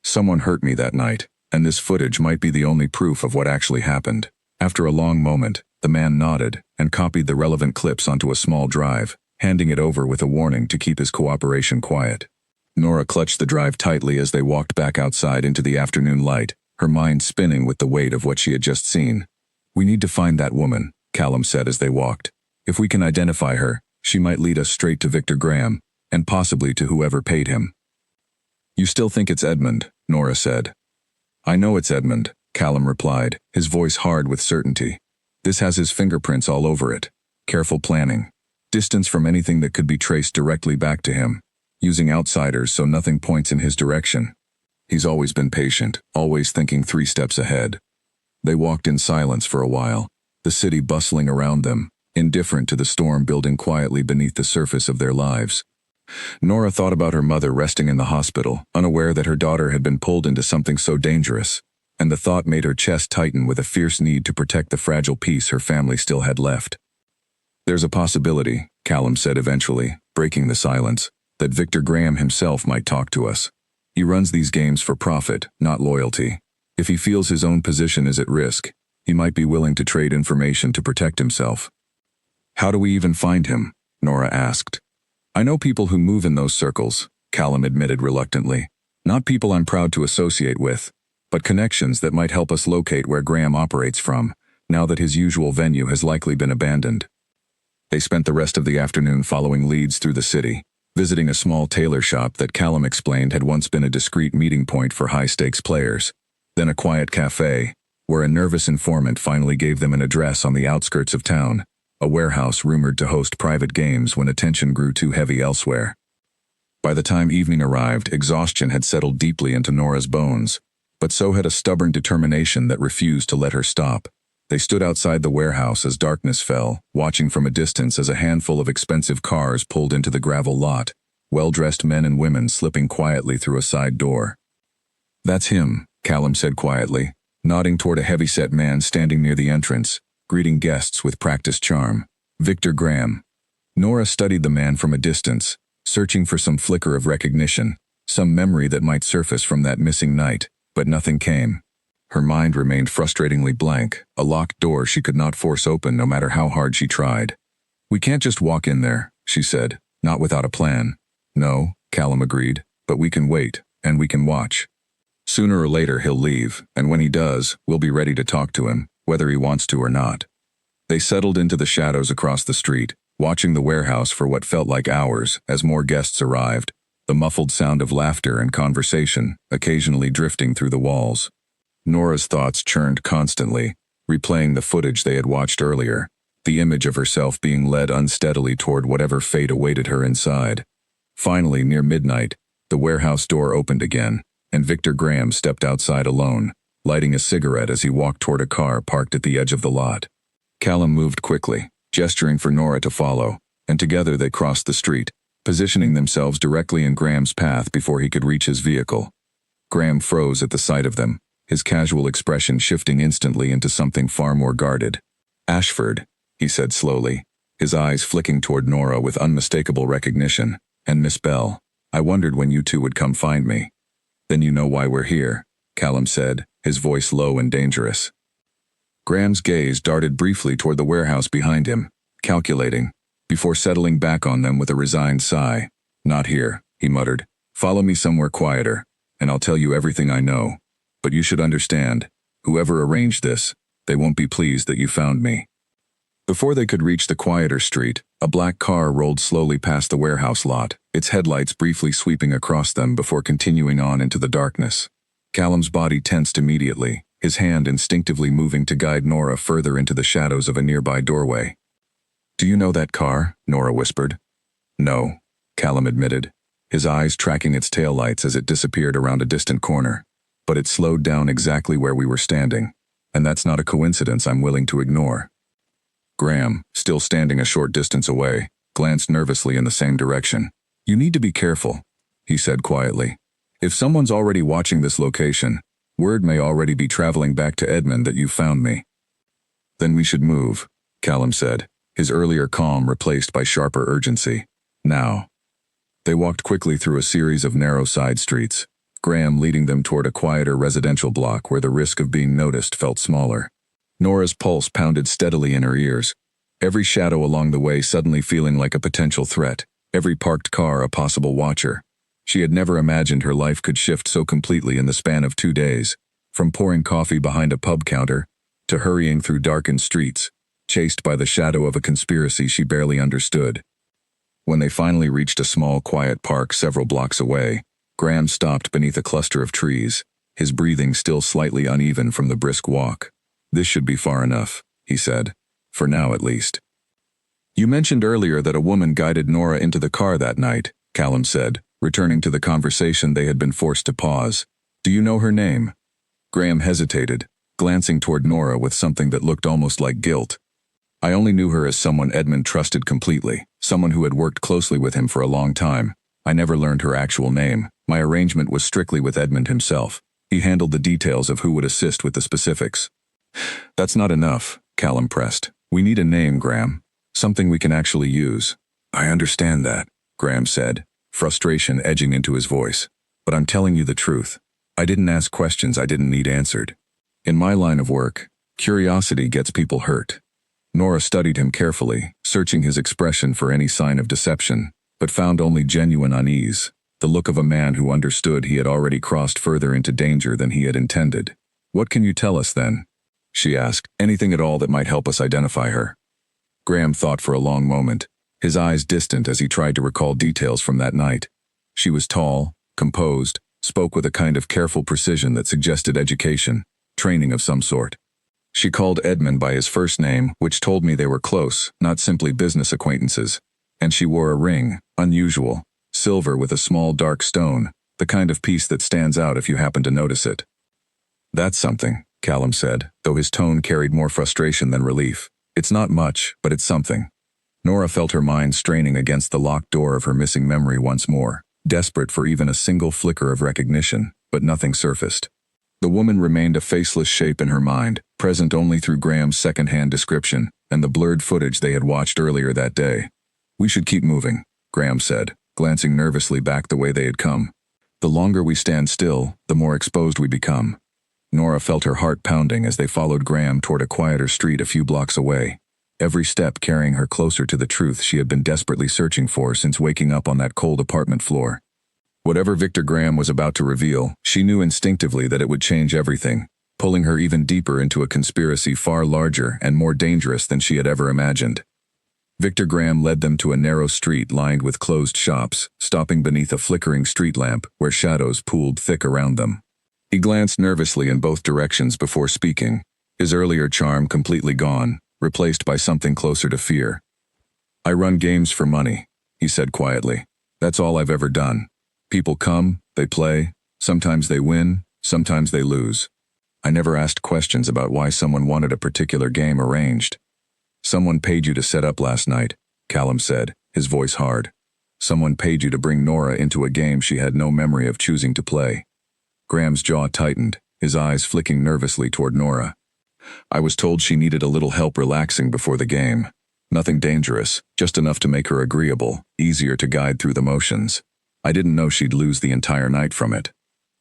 "Someone hurt me that night, and this footage might be the only proof of what actually happened." After a long moment, the man nodded and copied the relevant clips onto a small drive, handing it over with a warning to keep his cooperation quiet. Nora clutched the drive tightly as they walked back outside into the afternoon light, her mind spinning with the weight of what she had just seen. "We need to find that woman," Callum said as they walked. "If we can identify her, she might lead us straight to Victor Graham, and possibly to whoever paid him." "You still think it's Edmund," Nora said. "I know it's Edmund," Callum replied, his voice hard with certainty. "This has his fingerprints all over it. Careful planning. Distance from anything that could be traced directly back to him. Using outsiders so nothing points in his direction. He's always been patient, always thinking 3 steps ahead." They walked in silence for a while, the city bustling around them, indifferent to the storm building quietly beneath the surface of their lives. Nora thought about her mother resting in the hospital, unaware that her daughter had been pulled into something so dangerous, and the thought made her chest tighten with a fierce need to protect the fragile piece her family still had left. "There's a possibility," Callum said eventually, breaking the silence, "that Victor Graham himself might talk to us. He runs these games for profit, not loyalty. If he feels his own position is at risk, he might be willing to trade information to protect himself." "How do we even find him?" Nora asked. "I know people who move in those circles," Callum admitted reluctantly. "Not people I'm proud to associate with, but connections that might help us locate where Graham operates from, now that his usual venue has likely been abandoned." They spent the rest of the afternoon following leads through the city, visiting a small tailor shop that Callum explained had once been a discreet meeting point for high-stakes players, then a quiet cafe, where a nervous informant finally gave them an address on the outskirts of town, a warehouse rumored to host private games when attention grew too heavy elsewhere. By the time evening arrived, exhaustion had settled deeply into Nora's bones, but so had a stubborn determination that refused to let her stop. They stood outside the warehouse as darkness fell, watching from a distance as a handful of expensive cars pulled into the gravel lot, well-dressed men and women slipping quietly through a side door. "That's him," Callum said quietly, nodding toward a heavy-set man standing near the entrance, greeting guests with practiced charm. "Victor Graham." Nora studied the man from a distance, searching for some flicker of recognition, some memory that might surface from that missing night, but nothing came. Her mind remained frustratingly blank, a locked door she could not force open no matter how hard she tried. "We can't just walk in there," she said, "not without a plan." "No," Callum agreed, "but we can wait, and we can watch. Sooner or later he'll leave, and when he does, we'll be ready to talk to him, whether he wants to or not." They settled into the shadows across the street, watching the warehouse for what felt like hours as more guests arrived, the muffled sound of laughter and conversation occasionally drifting through the walls. Nora's thoughts churned constantly, replaying the footage they had watched earlier, the image of herself being led unsteadily toward whatever fate awaited her inside. Finally, near midnight, the warehouse door opened again, and Victor Graham stepped outside alone, lighting a cigarette as he walked toward a car parked at the edge of the lot. Callum moved quickly, gesturing for Nora to follow, and together they crossed the street, positioning themselves directly in Graham's path before he could reach his vehicle. Graham froze at the sight of them, his casual expression shifting instantly into something far more guarded. "Ashford," he said slowly, his eyes flicking toward Nora with unmistakable recognition, "and Miss Bell. I wondered when you two would come find me." "Then you know why we're here," Callum said, his voice low and dangerous. Graham's gaze darted briefly toward the warehouse behind him, calculating, before settling back on them with a resigned sigh. "Not here," he muttered. "Follow me somewhere quieter, and I'll tell you everything I know. But you should understand, whoever arranged this, they won't be pleased that you found me." Before they could reach the quieter street, a black car rolled slowly past the warehouse lot, its headlights briefly sweeping across them before continuing on into the darkness. Callum's body tensed immediately, his hand instinctively moving to guide Nora further into the shadows of a nearby doorway. "Do you know that car?" Nora whispered. "No," Callum admitted, his eyes tracking its taillights as it disappeared around a distant corner. "But it slowed down exactly where we were standing, and that's not a coincidence I'm willing to ignore." Graham, still standing a short distance away, glanced nervously in the same direction. "You need to be careful," he said quietly. "If someone's already watching this location, word may already be traveling back to Edmund that you found me." "Then we should move," Callum said, his earlier calm replaced by sharper urgency. "Now." They walked quickly through a series of narrow side streets, Graham leading them toward a quieter residential block where the risk of being noticed felt smaller. Nora's pulse pounded steadily in her ears, every shadow along the way suddenly feeling like a potential threat, every parked car a possible watcher. She had never imagined her life could shift so completely in the span of 2 days, from pouring coffee behind a pub counter to hurrying through darkened streets, chased by the shadow of a conspiracy she barely understood. When they finally reached a small, quiet park several blocks away, Graham stopped beneath a cluster of trees, his breathing still slightly uneven from the brisk walk. "This should be far enough," he said, "for now at least." "You mentioned earlier that a woman guided Nora into the car that night," Callum said, returning to the conversation they had been forced to pause. "Do you know her name?" Graham hesitated, glancing toward Nora with something that looked almost like guilt. "I only knew her as someone Edmund trusted completely, someone who had worked closely with him for a long time. I never learned her actual name. My arrangement was strictly with Edmund himself. He handled the details of who would assist with the specifics. That's not enough, Callum pressed. We need a name, Graham. Something we can actually use. I understand that, Graham said, frustration edging into his voice. But I'm telling you the truth. I didn't ask questions I didn't need answered. In my line of work, curiosity gets people hurt. Nora studied him carefully, searching his expression for any sign of deception, but found only genuine unease, the look of a man who understood he had already crossed further into danger than he had intended. What can you tell us then? She asked. Anything at all that might help us identify her. Graham thought for a long moment, his eyes distant as he tried to recall details from that night. She was tall, composed, spoke with a kind of careful precision that suggested education, training of some sort. She called Edmund by his first name, which told me they were close, not simply business acquaintances. And she wore a ring, unusual, silver with a small dark stone, the kind of piece that stands out if you happen to notice it. That's something, Callum said, though his tone carried more frustration than relief. It's not much, but it's something. Nora felt her mind straining against the locked door of her missing memory once more, desperate for even a single flicker of recognition, but nothing surfaced. The woman remained a faceless shape in her mind, present only through Graham's second-hand description and the blurred footage they had watched earlier that day. We should keep moving, Graham said, glancing nervously back the way they had come. The longer we stand still, the more exposed we become. Nora felt her heart pounding as they followed Graham toward a quieter street a few blocks away, every step carrying her closer to the truth she had been desperately searching for since waking up on that cold apartment floor. Whatever Victor Graham was about to reveal, she knew instinctively that it would change everything, pulling her even deeper into a conspiracy far larger and more dangerous than she had ever imagined. Victor Graham led them to a narrow street lined with closed shops, stopping beneath a flickering street lamp where shadows pooled thick around them. He glanced nervously in both directions before speaking, his earlier charm completely gone, replaced by something closer to fear. I run games for money, he said quietly. That's all I've ever done. People come, they play, sometimes they win, sometimes they lose. I never asked questions about why someone wanted a particular game arranged. Someone paid you to set up last night, Callum said, his voice hard. Someone paid you to bring Nora into a game she had no memory of choosing to play. Graham's jaw tightened, his eyes flicking nervously toward Nora. I was told she needed a little help relaxing before the game. Nothing dangerous, just enough to make her agreeable, easier to guide through the motions. I didn't know she'd lose the entire night from it.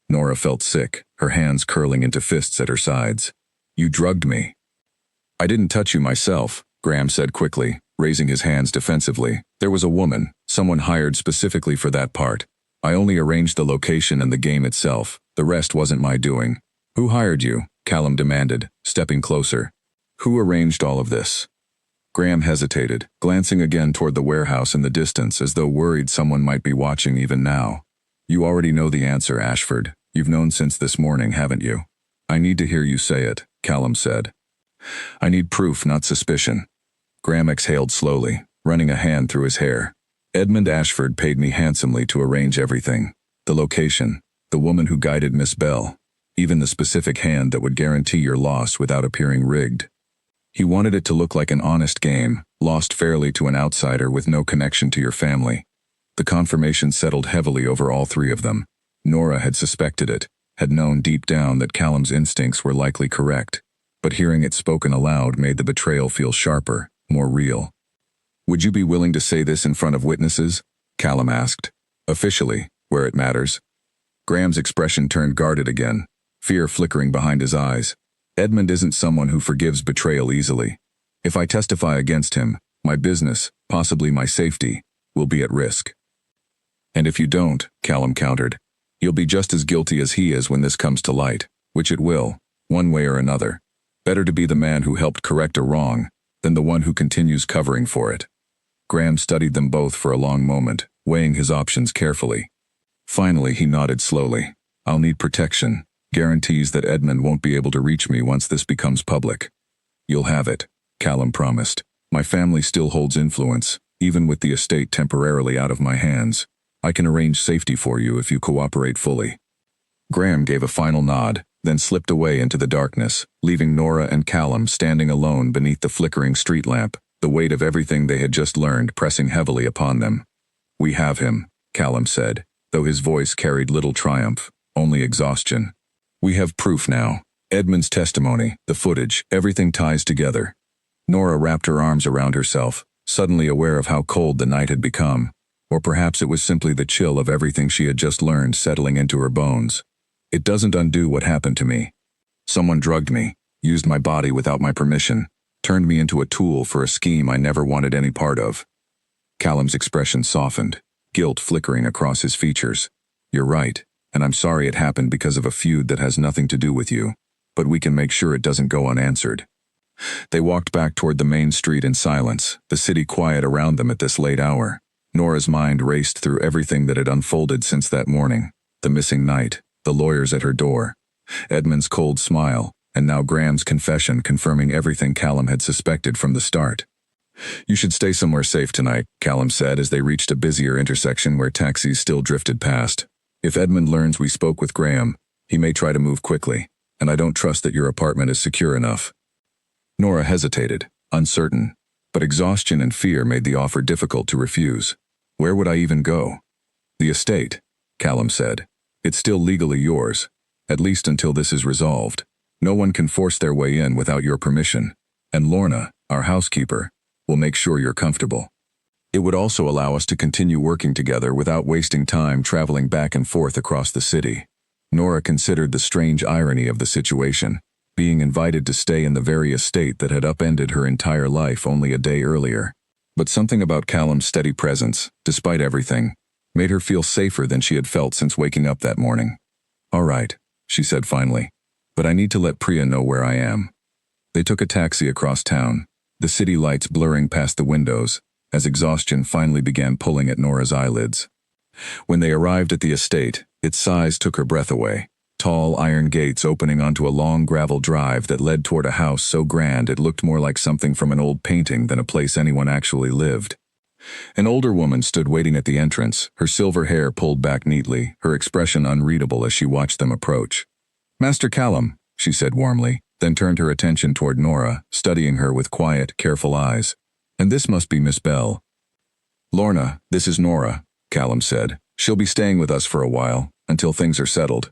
Nora felt sick, her hands curling into fists at her sides. You drugged me. I didn't touch you myself, Graham said quickly, raising his hands defensively. There was a woman, someone hired specifically for that part. I only arranged the location and the game itself. The rest wasn't my doing. Who hired you? Callum demanded, stepping closer. Who arranged all of this? Graham hesitated, glancing again toward the warehouse in the distance as though worried someone might be watching even now. You already know the answer, Ashford. You've known since this morning, haven't you? I need to hear you say it, Callum said. I need proof, not suspicion. Graham exhaled slowly, running a hand through his hair. Edmund Ashford paid me handsomely to arrange everything. The location, the woman who guided Miss Bell, even the specific hand that would guarantee your loss without appearing rigged. He wanted it to look like an honest game, lost fairly to an outsider with no connection to your family. The confirmation settled heavily over all three of them. Nora had suspected it, had known deep down that Callum's instincts were likely correct, but hearing it spoken aloud made the betrayal feel sharper, more real. Would you be willing to say this in front of witnesses? Callum asked. Officially, where it matters. Graham's expression turned guarded again, fear flickering behind his eyes. Edmund isn't someone who forgives betrayal easily. If I testify against him, my business, possibly my safety, will be at risk. And if you don't, Callum countered, you'll be just as guilty as he is when this comes to light, which it will, one way or another. Better to be the man who helped correct a wrong than the one who continues covering for it. Graham studied them both for a long moment, weighing his options carefully. Finally, he nodded slowly. I'll need protection. Guarantees that Edmund won't be able to reach me once this becomes public. You'll have it, Callum promised. My family still holds influence, even with the estate temporarily out of my hands. I can arrange safety for you if you cooperate fully. Graham gave a final nod, then slipped away into the darkness, leaving Nora and Callum standing alone beneath the flickering street lamp, the weight of everything they had just learned pressing heavily upon them. We have him, Callum said, though his voice carried little triumph, only exhaustion. We have proof now. Edmund's testimony, the footage, everything ties together. Nora wrapped her arms around herself, suddenly aware of how cold the night had become. Or perhaps it was simply the chill of everything she had just learned settling into her bones. It doesn't undo what happened to me. Someone drugged me, used my body without my permission, turned me into a tool for a scheme I never wanted any part of. Callum's expression softened, guilt flickering across his features. You're right, and I'm sorry it happened because of a feud that has nothing to do with you. But we can make sure it doesn't go unanswered. They walked back toward the main street in silence, the city quiet around them at this late hour. Nora's mind raced through everything that had unfolded since that morning. The missing night, the lawyers at her door, Edmund's cold smile, and now Graham's confession confirming everything Callum had suspected from the start. You should stay somewhere safe tonight, Callum said as they reached a busier intersection where taxis still drifted past. If Edmund learns we spoke with Graham, he may try to move quickly. And I don't trust that your apartment is secure enough. Nora hesitated, uncertain, but exhaustion and fear made the offer difficult to refuse. Where would I even go? The estate, Callum said. It's still legally yours, at least until this is resolved. No one can force their way in without your permission, and Lorna, our housekeeper, will make sure you're comfortable. It would also allow us to continue working together without wasting time traveling back and forth across the city. Nora considered the strange irony of the situation, being invited to stay in the very estate that had upended her entire life only a day earlier. But something about Callum's steady presence, despite everything, made her feel safer than she had felt since waking up that morning. All right, she said finally, but I need to let Priya know where I am. They took a taxi across town, the city lights blurring past the windows, as exhaustion finally began pulling at Nora's eyelids. When they arrived at the estate, its size took her breath away. Tall iron gates opening onto a long gravel drive that led toward a house so grand it looked more like something from an old painting than a place anyone actually lived. An older woman stood waiting at the entrance, her silver hair pulled back neatly, her expression unreadable as she watched them approach. Master Callum, she said warmly, then turned her attention toward Nora, studying her with quiet, careful eyes. And this must be Miss Bell. Lorna, this is Nora, Callum said. She'll be staying with us for a while, until things are settled.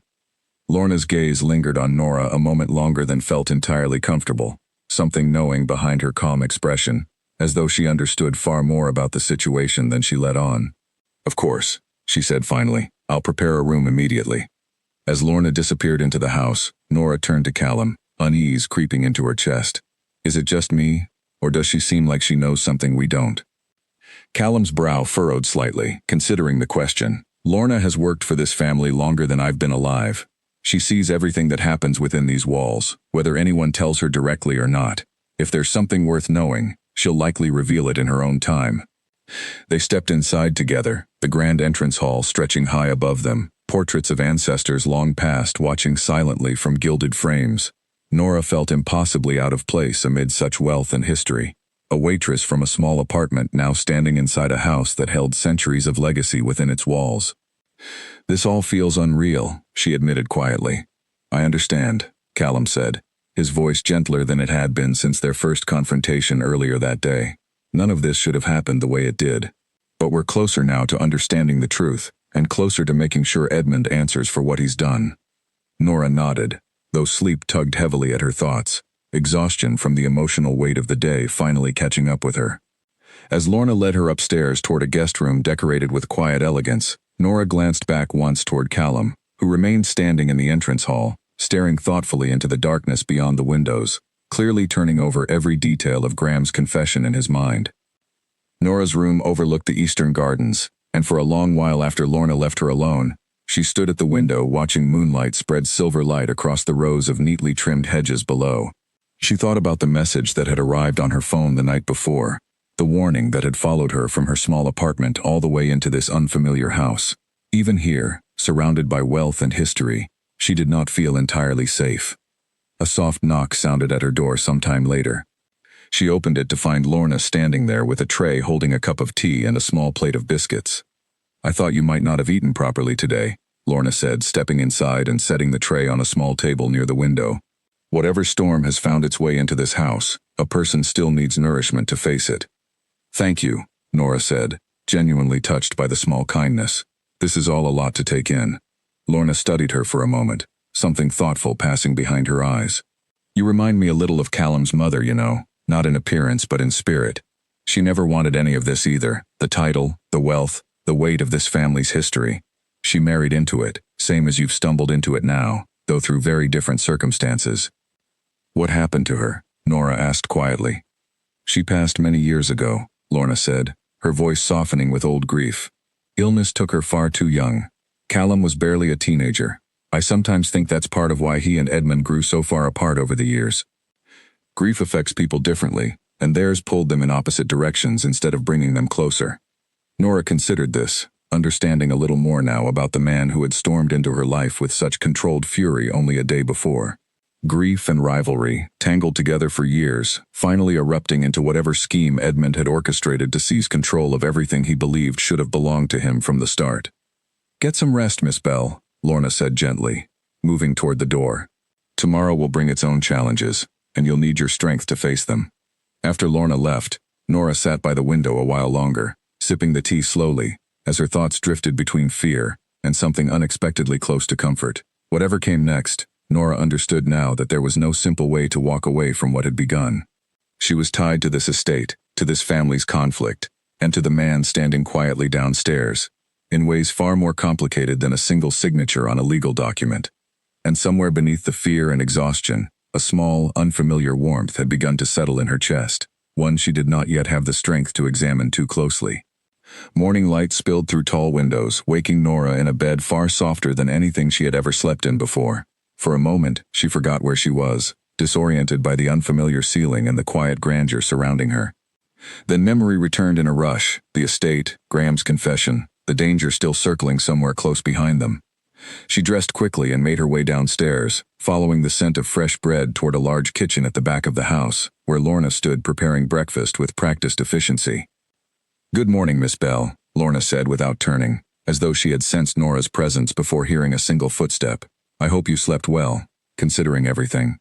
Lorna's gaze lingered on Nora a moment longer than felt entirely comfortable, something knowing behind her calm expression, as though she understood far more about the situation than she let on. Of course, she said finally. I'll prepare a room immediately. As Lorna disappeared into the house, Nora turned to Callum, unease creeping into her chest. Is it just me, or does she seem like she knows something we don't? Callum's brow furrowed slightly, considering the question. Lorna has worked for this family longer than I've been alive. She sees everything that happens within these walls, whether anyone tells her directly or not. If there's something worth knowing, she'll likely reveal it in her own time. They stepped inside together, the grand entrance hall stretching high above them, portraits of ancestors long past watching silently from gilded frames. Nora felt impossibly out of place amid such wealth and history. A waitress from a small apartment now standing inside a house that held centuries of legacy within its walls. This all feels unreal, she admitted quietly. I understand, Callum said, his voice gentler than it had been since their first confrontation earlier that day. None of this should have happened the way it did. But we're closer now to understanding the truth, and closer to making sure Edmund answers for what he's done. Nora nodded, though sleep tugged heavily at her thoughts. Exhaustion from the emotional weight of the day finally catching up with her. As Lorna led her upstairs toward a guest room decorated with quiet elegance, Nora glanced back once toward Callum, who remained standing in the entrance hall, staring thoughtfully into the darkness beyond the windows, clearly turning over every detail of Graham's confession in his mind. Nora's room overlooked the eastern gardens, and for a long while after Lorna left her alone, she stood at the window watching moonlight spread silver light across the rows of neatly trimmed hedges below. She thought about the message that had arrived on her phone the night before, the warning that had followed her from her small apartment all the way into this unfamiliar house. Even here, surrounded by wealth and history, she did not feel entirely safe. A soft knock sounded at her door sometime later. She opened it to find Lorna standing there with a tray holding a cup of tea and a small plate of biscuits. I thought you might not have eaten properly today, Lorna said, stepping inside and setting the tray on a small table near the window. Whatever storm has found its way into this house, a person still needs nourishment to face it. Thank you, Nora said, genuinely touched by the small kindness. This is all a lot to take in. Lorna studied her for a moment, something thoughtful passing behind her eyes. You remind me a little of Callum's mother, you know, not in appearance but in spirit. She never wanted any of this either, the title, the wealth, the weight of this family's history. She married into it, same as you've stumbled into it now, though through very different circumstances. What happened to her? Nora asked quietly. She passed many years ago, Lorna said, her voice softening with old grief. Illness took her far too young. Callum was barely a teenager. I sometimes think that's part of why he and Edmund grew so far apart over the years. Grief affects people differently, and theirs pulled them in opposite directions instead of bringing them closer. Nora considered this, understanding a little more now about the man who had stormed into her life with such controlled fury only a day before. Grief and rivalry, tangled together for years, finally erupting into whatever scheme Edmund had orchestrated to seize control of everything he believed should have belonged to him from the start. Get some rest, Miss Bell, Lorna said gently, moving toward the door. Tomorrow will bring its own challenges, and you'll need your strength to face them. After Lorna left, Nora sat by the window a while longer, sipping the tea slowly, as her thoughts drifted between fear and something unexpectedly close to comfort. Whatever came next, Nora understood now that there was no simple way to walk away from what had begun. She was tied to this estate, to this family's conflict, and to the man standing quietly downstairs, in ways far more complicated than a single signature on a legal document. And somewhere beneath the fear and exhaustion, a small, unfamiliar warmth had begun to settle in her chest, one she did not yet have the strength to examine too closely. Morning light spilled through tall windows, waking Nora in a bed far softer than anything she had ever slept in before. For a moment, she forgot where she was, disoriented by the unfamiliar ceiling and the quiet grandeur surrounding her. Then memory returned in a rush, the estate, Graham's confession, the danger still circling somewhere close behind them. She dressed quickly and made her way downstairs, following the scent of fresh bread toward a large kitchen at the back of the house, where Lorna stood preparing breakfast with practiced efficiency. "Good morning, Miss Bell," Lorna said without turning, as though she had sensed Nora's presence before hearing a single footstep. "I hope you slept well, considering everything."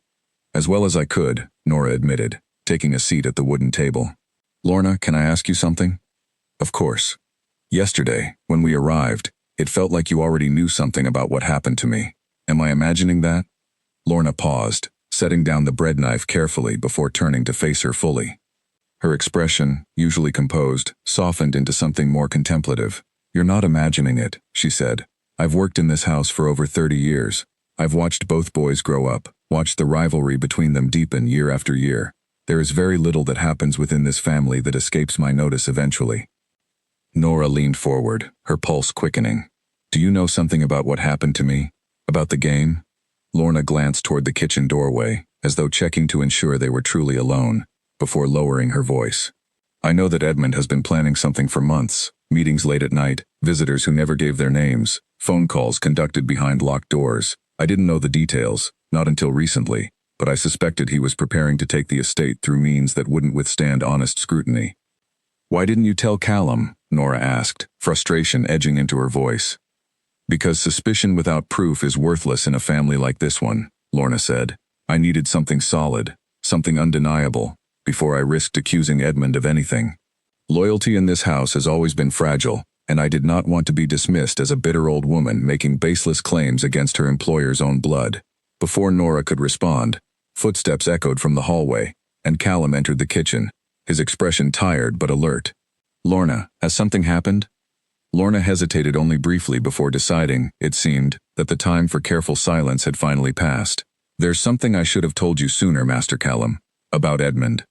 "As well as I could," Nora admitted, taking a seat at the wooden table. "Lorna, can I ask you something?" "Of course. Yesterday, when we arrived, it felt like you already knew something about what happened to me. Am I imagining that?" Lorna paused, setting down the bread knife carefully before turning to face her fully. Her expression, usually composed, softened into something more contemplative. "You're not imagining it," she said. "I've worked in this house for over 30 years. I've watched both boys grow up, watched the rivalry between them deepen year after year. There is very little that happens within this family that escapes my notice eventually." Nora leaned forward, her pulse quickening. "Do you know something about what happened to me? About the game?" Lorna glanced toward the kitchen doorway, as though checking to ensure they were truly alone, before lowering her voice. "I know that Edmund has been planning something for months. Meetings late at night, visitors who never gave their names, phone calls conducted behind locked doors. I didn't know the details, not until recently, but I suspected he was preparing to take the estate through means that wouldn't withstand honest scrutiny." "Why didn't you tell Callum?" Nora asked, frustration edging into her voice. "Because suspicion without proof is worthless in a family like this one," Lorna said. "I needed something solid, something undeniable, before I risked accusing Edmund of anything. Loyalty in this house has always been fragile, and I did not want to be dismissed as a bitter old woman making baseless claims against her employer's own blood." Before Nora could respond, footsteps echoed from the hallway, and Callum entered the kitchen, his expression tired but alert. "Lorna, has something happened?" Lorna hesitated only briefly before deciding, it seemed, that the time for careful silence had finally passed. "There's something I should have told you sooner, Master Callum. About Edmund."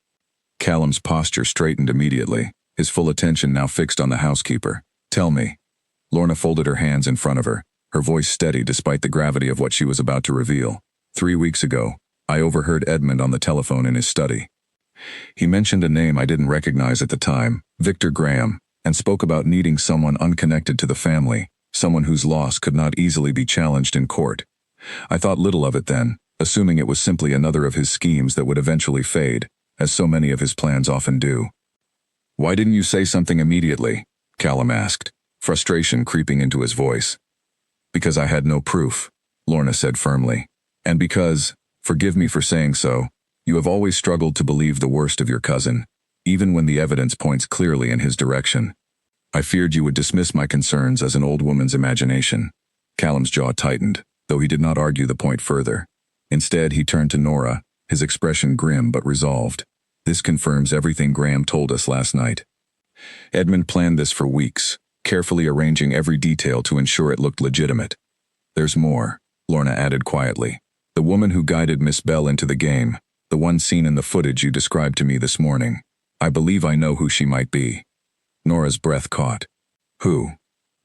Callum's posture straightened immediately, his full attention now fixed on the housekeeper. "Tell me." Lorna folded her hands in front of her, her voice steady despite the gravity of what she was about to reveal. 3 weeks ago, I overheard Edmund on the telephone in his study. He mentioned a name I didn't recognize at the time, Victor Graham, and spoke about needing someone unconnected to the family, someone whose loss could not easily be challenged in court. I thought little of it then, assuming it was simply another of his schemes that would eventually fade, as so many of his plans often do. "Why didn't you say something immediately?" Callum asked, frustration creeping into his voice. "Because I had no proof," Lorna said firmly. "And because, forgive me for saying so, you have always struggled to believe the worst of your cousin, even when the evidence points clearly in his direction. I feared you would dismiss my concerns as an old woman's imagination." Callum's jaw tightened, though he did not argue the point further. Instead, he turned to Nora, his expression grim but resolved. This confirms everything Graham told us last night. Edmund planned this for weeks, carefully arranging every detail to ensure it looked legitimate. There's more, Lorna added quietly. The woman who guided Miss Bell into the game, the one seen in the footage you described to me this morning. I believe I know who she might be. Nora's breath caught. Who?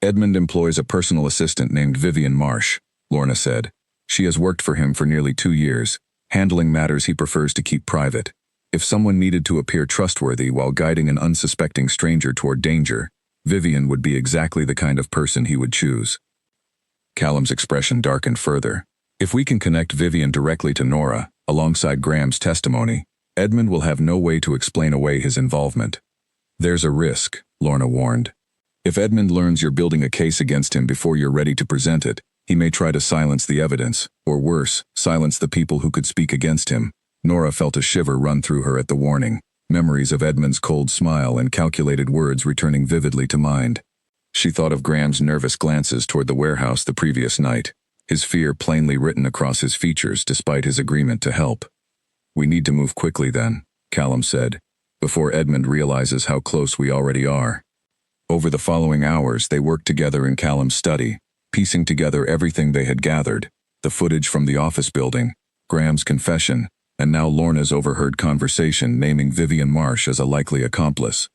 Edmund employs a personal assistant named Vivian Marsh, Lorna said. She has worked for him for nearly 2 years, handling matters he prefers to keep private. If someone needed to appear trustworthy while guiding an unsuspecting stranger toward danger, Vivian would be exactly the kind of person he would choose. Callum's expression darkened further. If we can connect Vivian directly to Nora, alongside Graham's testimony, Edmund will have no way to explain away his involvement. There's a risk, Lorna warned. If Edmund learns you're building a case against him before you're ready to present it, he may try to silence the evidence, or worse, silence the people who could speak against him. Nora felt a shiver run through her at the warning, memories of Edmund's cold smile and calculated words returning vividly to mind. She thought of Graham's nervous glances toward the warehouse the previous night, his fear plainly written across his features despite his agreement to help. We need to move quickly then, Callum said, before Edmund realizes how close we already are. Over the following hours, they worked together in Callum's study, piecing together everything they had gathered, the footage from the office building, Graham's confession, and now Lorna's overheard conversation naming Vivian Marsh as a likely accomplice.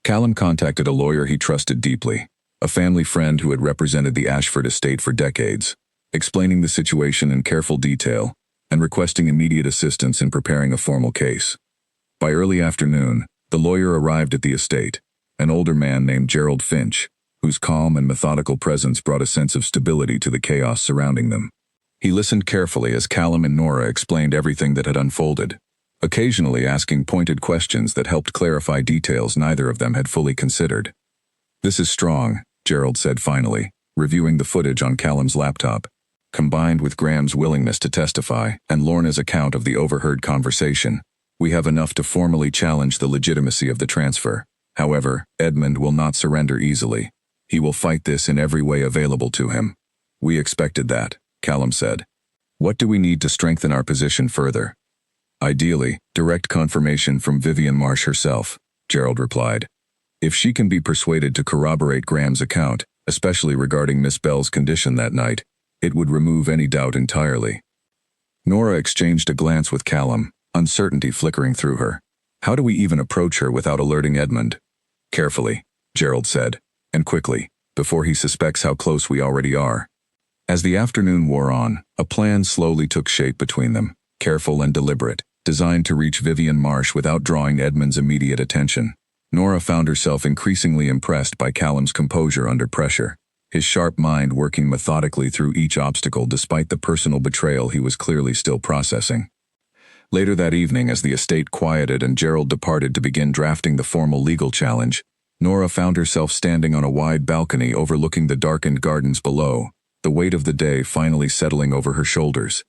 Callum contacted a lawyer he trusted deeply, a family friend who had represented the Ashford estate for decades, explaining the situation in careful detail and requesting immediate assistance in preparing a formal case. By early afternoon, the lawyer arrived at the estate, an older man named Gerald Finch, whose calm and methodical presence brought a sense of stability to the chaos surrounding them. He listened carefully as Callum and Nora explained everything that had unfolded, occasionally asking pointed questions that helped clarify details neither of them had fully considered. This is strong, Gerald said finally, reviewing the footage on Callum's laptop. Combined with Graham's willingness to testify and Lorna's account of the overheard conversation, we have enough to formally challenge the legitimacy of the transfer. However, Edmund will not surrender easily. He will fight this in every way available to him. We expected that, Callum said. What do we need to strengthen our position further? Ideally, direct confirmation from Vivian Marsh herself, Gerald replied. If she can be persuaded to corroborate Graham's account, especially regarding Miss Bell's condition that night, it would remove any doubt entirely. Nora exchanged a glance with Callum, uncertainty flickering through her. How do we even approach her without alerting Edmund? Carefully, Gerald said, and quickly, before he suspects how close we already are. As the afternoon wore on, a plan slowly took shape between them, careful and deliberate, designed to reach Vivian Marsh without drawing Edmund's immediate attention. Nora found herself increasingly impressed by Callum's composure under pressure, his sharp mind working methodically through each obstacle despite the personal betrayal he was clearly still processing. Later that evening, as the estate quieted and Gerald departed to begin drafting the formal legal challenge, Nora found herself standing on a wide balcony overlooking the darkened gardens below, the weight of the day finally settling over her shoulders.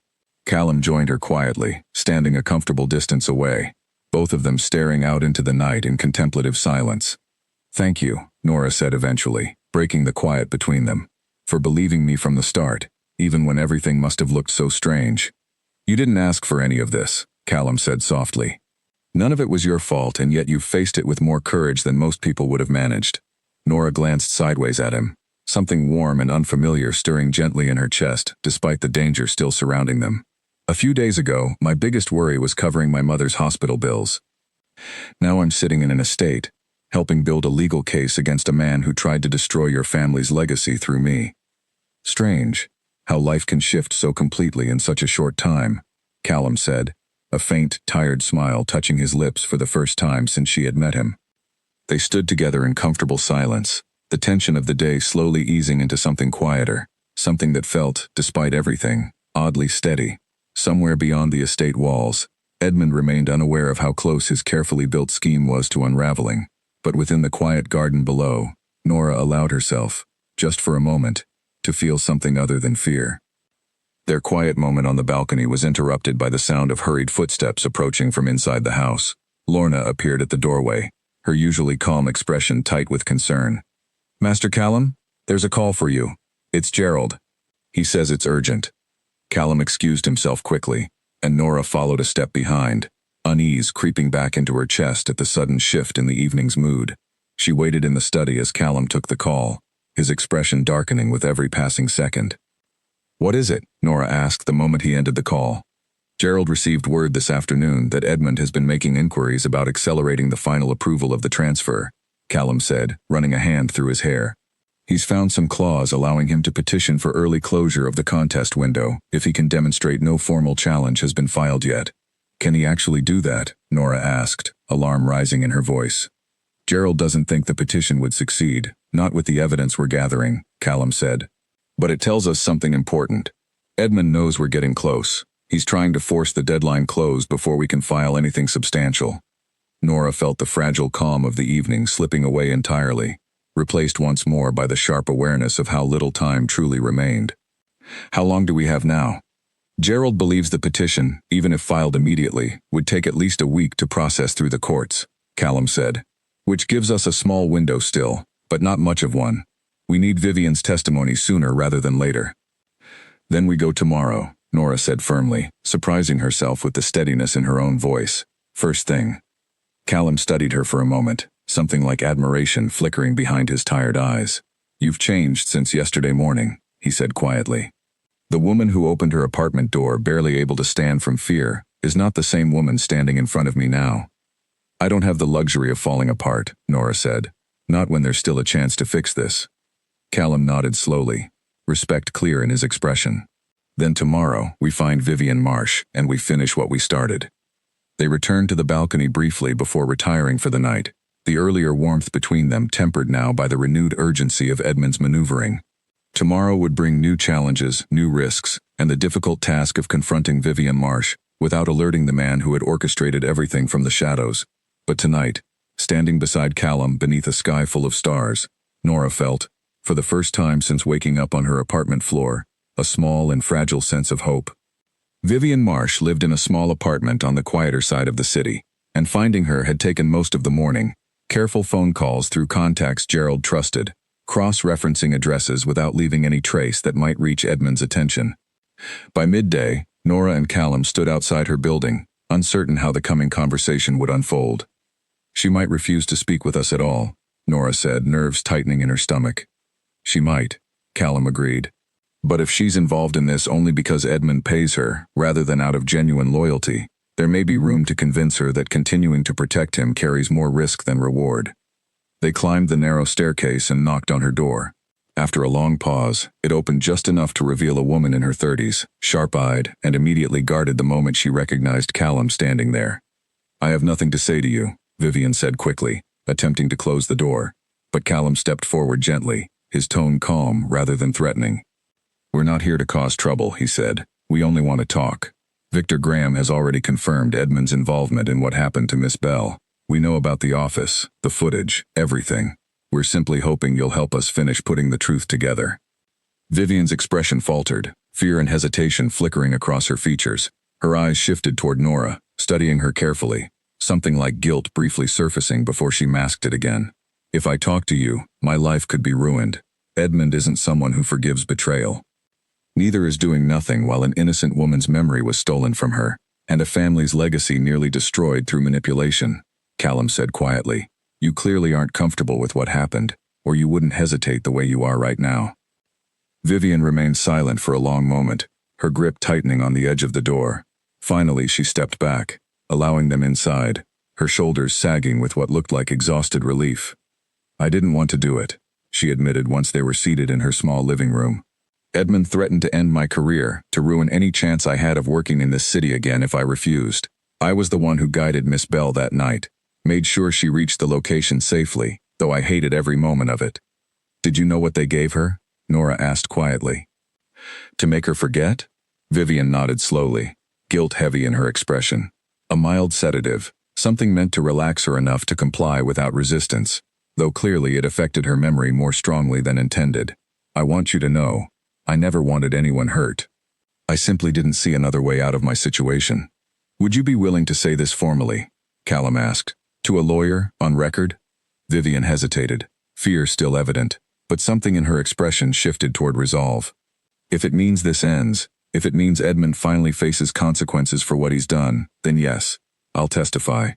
Callum joined her quietly, standing a comfortable distance away, both of them staring out into the night in contemplative silence. Thank you, Nora said eventually, breaking the quiet between them, for believing me from the start, even when everything must have looked so strange. You didn't ask for any of this, Callum said softly. None of it was your fault, and yet you've faced it with more courage than most people would have managed. Nora glanced sideways at him, something warm and unfamiliar stirring gently in her chest, despite the danger still surrounding them. A few days ago, my biggest worry was covering my mother's hospital bills. Now I'm sitting in an estate, helping build a legal case against a man who tried to destroy your family's legacy through me. Strange, how life can shift so completely in such a short time, Callum said, a faint, tired smile touching his lips for the first time since she had met him. They stood together in comfortable silence, the tension of the day slowly easing into something quieter, something that felt, despite everything, oddly steady. Somewhere beyond the estate walls, Edmund remained unaware of how close his carefully built scheme was to unraveling, but within the quiet garden below, Nora allowed herself, just for a moment, to feel something other than fear. Their quiet moment on the balcony was interrupted by the sound of hurried footsteps approaching from inside the house. Lorna appeared at the doorway, her usually calm expression tight with concern. Master Callum, there's a call for you. It's Gerald. He says it's urgent. Callum excused himself quickly, and Nora followed a step behind, unease creeping back into her chest at the sudden shift in the evening's mood. She waited in the study as Callum took the call, his expression darkening with every passing second. "What is it?" Nora asked the moment he ended the call. "Gerald received word this afternoon that Edmund has been making inquiries about accelerating the final approval of the transfer," Callum said, running a hand through his hair. "He's found some clause allowing him to petition for early closure of the contest window if he can demonstrate no formal challenge has been filed yet." "Can he actually do that?" Nora asked, alarm rising in her voice. "Gerald doesn't think the petition would succeed, not with the evidence we're gathering," Callum said. "But it tells us something important. Edmund knows we're getting close. He's trying to force the deadline closed before we can file anything substantial." Nora felt the fragile calm of the evening slipping away entirely, replaced once more by the sharp awareness of how little time truly remained. "How long do we have now?" "Gerald believes the petition, even if filed immediately, would take at least a week to process through the courts," Callum said, "which gives us a small window still, but not much of one. We need Vivian's testimony sooner rather than later." "Then we go tomorrow," Nora said firmly, surprising herself with the steadiness in her own voice. "First thing." Callum studied her for a moment, something like admiration flickering behind his tired eyes. "You've changed since yesterday morning," he said quietly. "The woman who opened her apartment door barely able to stand from fear is not the same woman standing in front of me now." "I don't have the luxury of falling apart," Nora said. "Not when there's still a chance to fix this." Callum nodded slowly, respect clear in his expression. "Then tomorrow we find Vivian Marsh and we finish what we started." They returned to the balcony briefly before retiring for the night, the earlier warmth between them tempered now by the renewed urgency of Edmund's maneuvering. Tomorrow would bring new challenges, new risks, and the difficult task of confronting Vivian Marsh without alerting the man who had orchestrated everything from the shadows. But tonight, standing beside Callum beneath a sky full of stars, Nora felt, for the first time since waking up on her apartment floor, a small and fragile sense of hope. Vivian Marsh lived in a small apartment on the quieter side of the city, and finding her had taken most of the morning. Careful phone calls through contacts Gerald trusted, cross-referencing addresses without leaving any trace that might reach Edmund's attention. By midday, Nora and Callum stood outside her building, uncertain how the coming conversation would unfold. "She might refuse to speak with us at all," Nora said, nerves tightening in her stomach. "She might," Callum agreed. "But if she's involved in this only because Edmund pays her, rather than out of genuine loyalty, there may be room to convince her that continuing to protect him carries more risk than reward." They climbed the narrow staircase and knocked on her door. After a long pause, it opened just enough to reveal a woman in her 30s, sharp-eyed, and immediately guarded the moment she recognized Callum standing there. "I have nothing to say to you," Vivian said quickly, attempting to close the door. But Callum stepped forward gently, his tone calm rather than threatening. "We're not here to cause trouble," he said. "We only want to talk. Victor Graham has already confirmed Edmund's involvement in what happened to Miss Bell. We know about the office, the footage, everything. We're simply hoping you'll help us finish putting the truth together." Vivian's expression faltered, fear and hesitation flickering across her features. Her eyes shifted toward Nora, studying her carefully, something like guilt briefly surfacing before she masked it again. "If I talk to you, my life could be ruined. Edmund isn't someone who forgives betrayal. Neither is doing nothing while an innocent woman's memory was stolen from her, and a family's legacy nearly destroyed through manipulation," Callum said quietly. "You clearly aren't comfortable with what happened, or you wouldn't hesitate the way you are right now." Vivian remained silent for a long moment, her grip tightening on the edge of the door. Finally, she stepped back, allowing them inside, her shoulders sagging with what looked like exhausted relief. "I didn't want to do it," she admitted once they were seated in her small living room. "Edmund threatened to end my career, to ruin any chance I had of working in this city again if I refused. I was the one who guided Miss Bell that night, made sure she reached the location safely, though I hated every moment of it." "Did you know what they gave her?" Nora asked quietly. "To make her forget?" Vivian nodded slowly, guilt heavy in her expression. "A mild sedative, something meant to relax her enough to comply without resistance, though clearly it affected her memory more strongly than intended. I want you to know, I never wanted anyone hurt. I simply didn't see another way out of my situation." "Would you be willing to say this formally?" Callum asked. "To a lawyer, on record?" Vivian hesitated, fear still evident, but something in her expression shifted toward resolve. "If it means this ends, If it means Edmund finally faces consequences for what he's done, then yes, I'll testify.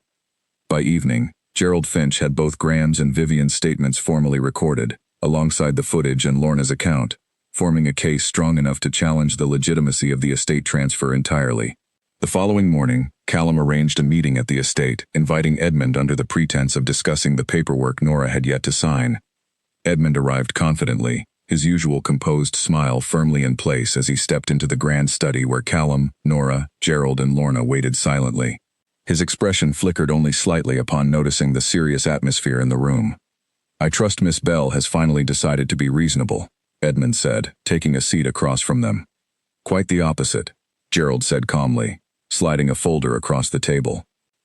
By evening, Gerald Finch had both Graham's and Vivian's statements formally recorded, alongside the footage and Lorna's account, forming a case strong enough to challenge the legitimacy of the estate transfer entirely. The following morning, Callum arranged a meeting at the estate, inviting Edmund under the pretense of discussing the paperwork Nora had yet to sign. Edmund arrived confidently, his usual composed smile firmly in place as he stepped into the grand study where Callum, Nora, Gerald, and Lorna waited silently. His expression flickered only slightly upon noticing the serious atmosphere in the room. "I trust Miss Bell has finally decided to be reasonable," Edmund said, taking a seat across from them. "Quite the opposite," Gerald said calmly, sliding a folder across the table.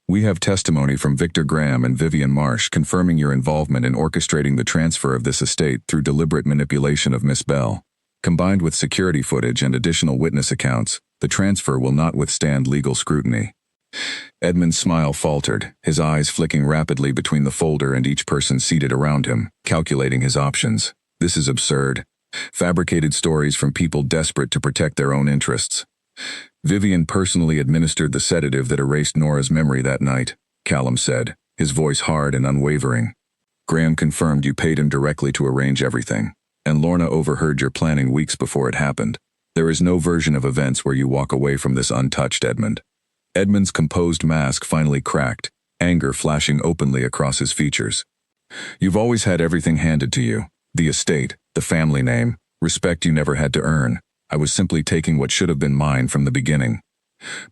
"We have testimony from Victor Graham and Vivian Marsh confirming your involvement in orchestrating the transfer of this estate through deliberate manipulation of Miss Bell. Combined with security footage and additional witness accounts, the transfer will not withstand legal scrutiny." Edmund's smile faltered, his eyes flicking rapidly between the folder and each person seated around him, calculating his options. This is absurd. Fabricated stories from people desperate to protect their own interests. "Vivian personally administered the sedative that erased Nora's memory that night," Callum said, his voice hard and unwavering. "Graham confirmed you paid him directly to arrange everything, and Lorna overheard your planning weeks before it happened. There is no version of events where you walk away from this untouched, Edmund." Edmund's composed mask finally cracked, anger flashing openly across his features. "You've always had everything handed to you. The estate, the family name, respect you never had to earn. I was simply taking what should have been mine from the beginning.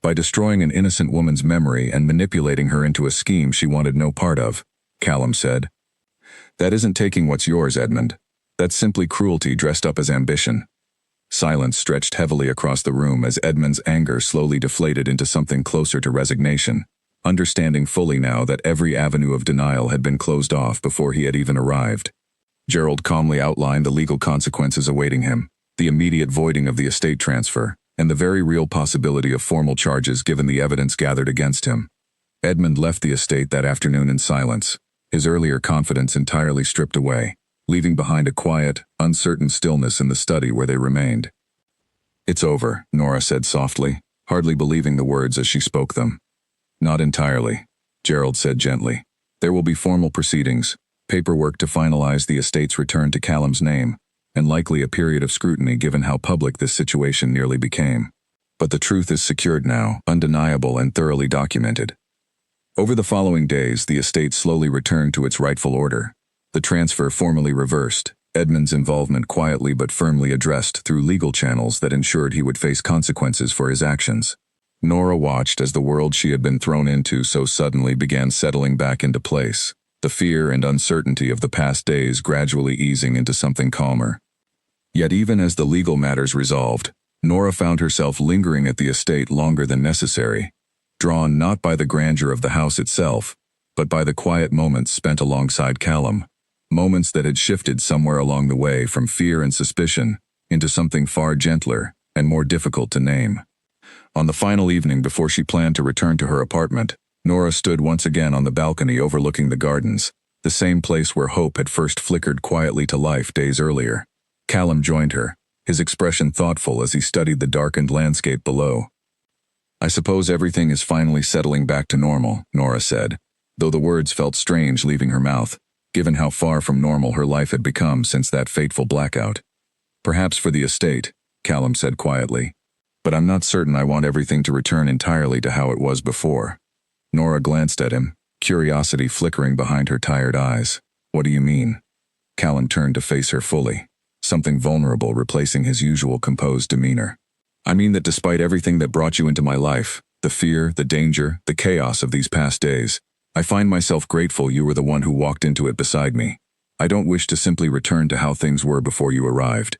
By destroying an innocent woman's memory and manipulating her into a scheme she wanted no part of," Callum said. "That isn't taking what's yours, Edmund. That's simply cruelty dressed up as ambition." Silence stretched heavily across the room as Edmund's anger slowly deflated into something closer to resignation, understanding fully now that every avenue of denial had been closed off before he had even arrived. Gerald calmly outlined the legal consequences awaiting him, the immediate voiding of the estate transfer, and the very real possibility of formal charges given the evidence gathered against him. Edmund left the estate that afternoon in silence, his earlier confidence entirely stripped away, leaving behind a quiet, uncertain stillness in the study where they remained. "It's over," Nora said softly, hardly believing the words as she spoke them. "Not entirely," Gerald said gently. "There will be formal proceedings, paperwork to finalize the estate's return to Callum's name, and likely a period of scrutiny given how public this situation nearly became. But the truth is secured now, undeniable and thoroughly documented." Over the following days, the estate slowly returned to its rightful order. The transfer formally reversed, Edmund's involvement quietly but firmly addressed through legal channels that ensured he would face consequences for his actions. Nora watched as the world she had been thrown into so suddenly began settling back into place, the fear and uncertainty of the past days gradually easing into something calmer. Yet even as the legal matters resolved, Nora found herself lingering at the estate longer than necessary, drawn not by the grandeur of the house itself, but by the quiet moments spent alongside Callum. Moments that had shifted somewhere along the way from fear and suspicion into something far gentler and more difficult to name. On the final evening before she planned to return to her apartment, Nora stood once again on the balcony overlooking the gardens, the same place where hope had first flickered quietly to life days earlier. Callum joined her, his expression thoughtful as he studied the darkened landscape below. "I suppose everything is finally settling back to normal," Nora said, though the words felt strange leaving her mouth, given how far from normal her life had become since that fateful blackout. "Perhaps for the estate," Callum said quietly, "but I'm not certain I want everything to return entirely to how it was before." Nora glanced at him, curiosity flickering behind her tired eyes. "What do you mean?" Callum turned to face her fully, something vulnerable replacing his usual composed demeanor. "I mean that despite everything that brought you into my life, the fear, the danger, the chaos of these past days, I find myself grateful you were the one who walked into it beside me. I don't wish to simply return to how things were before you arrived."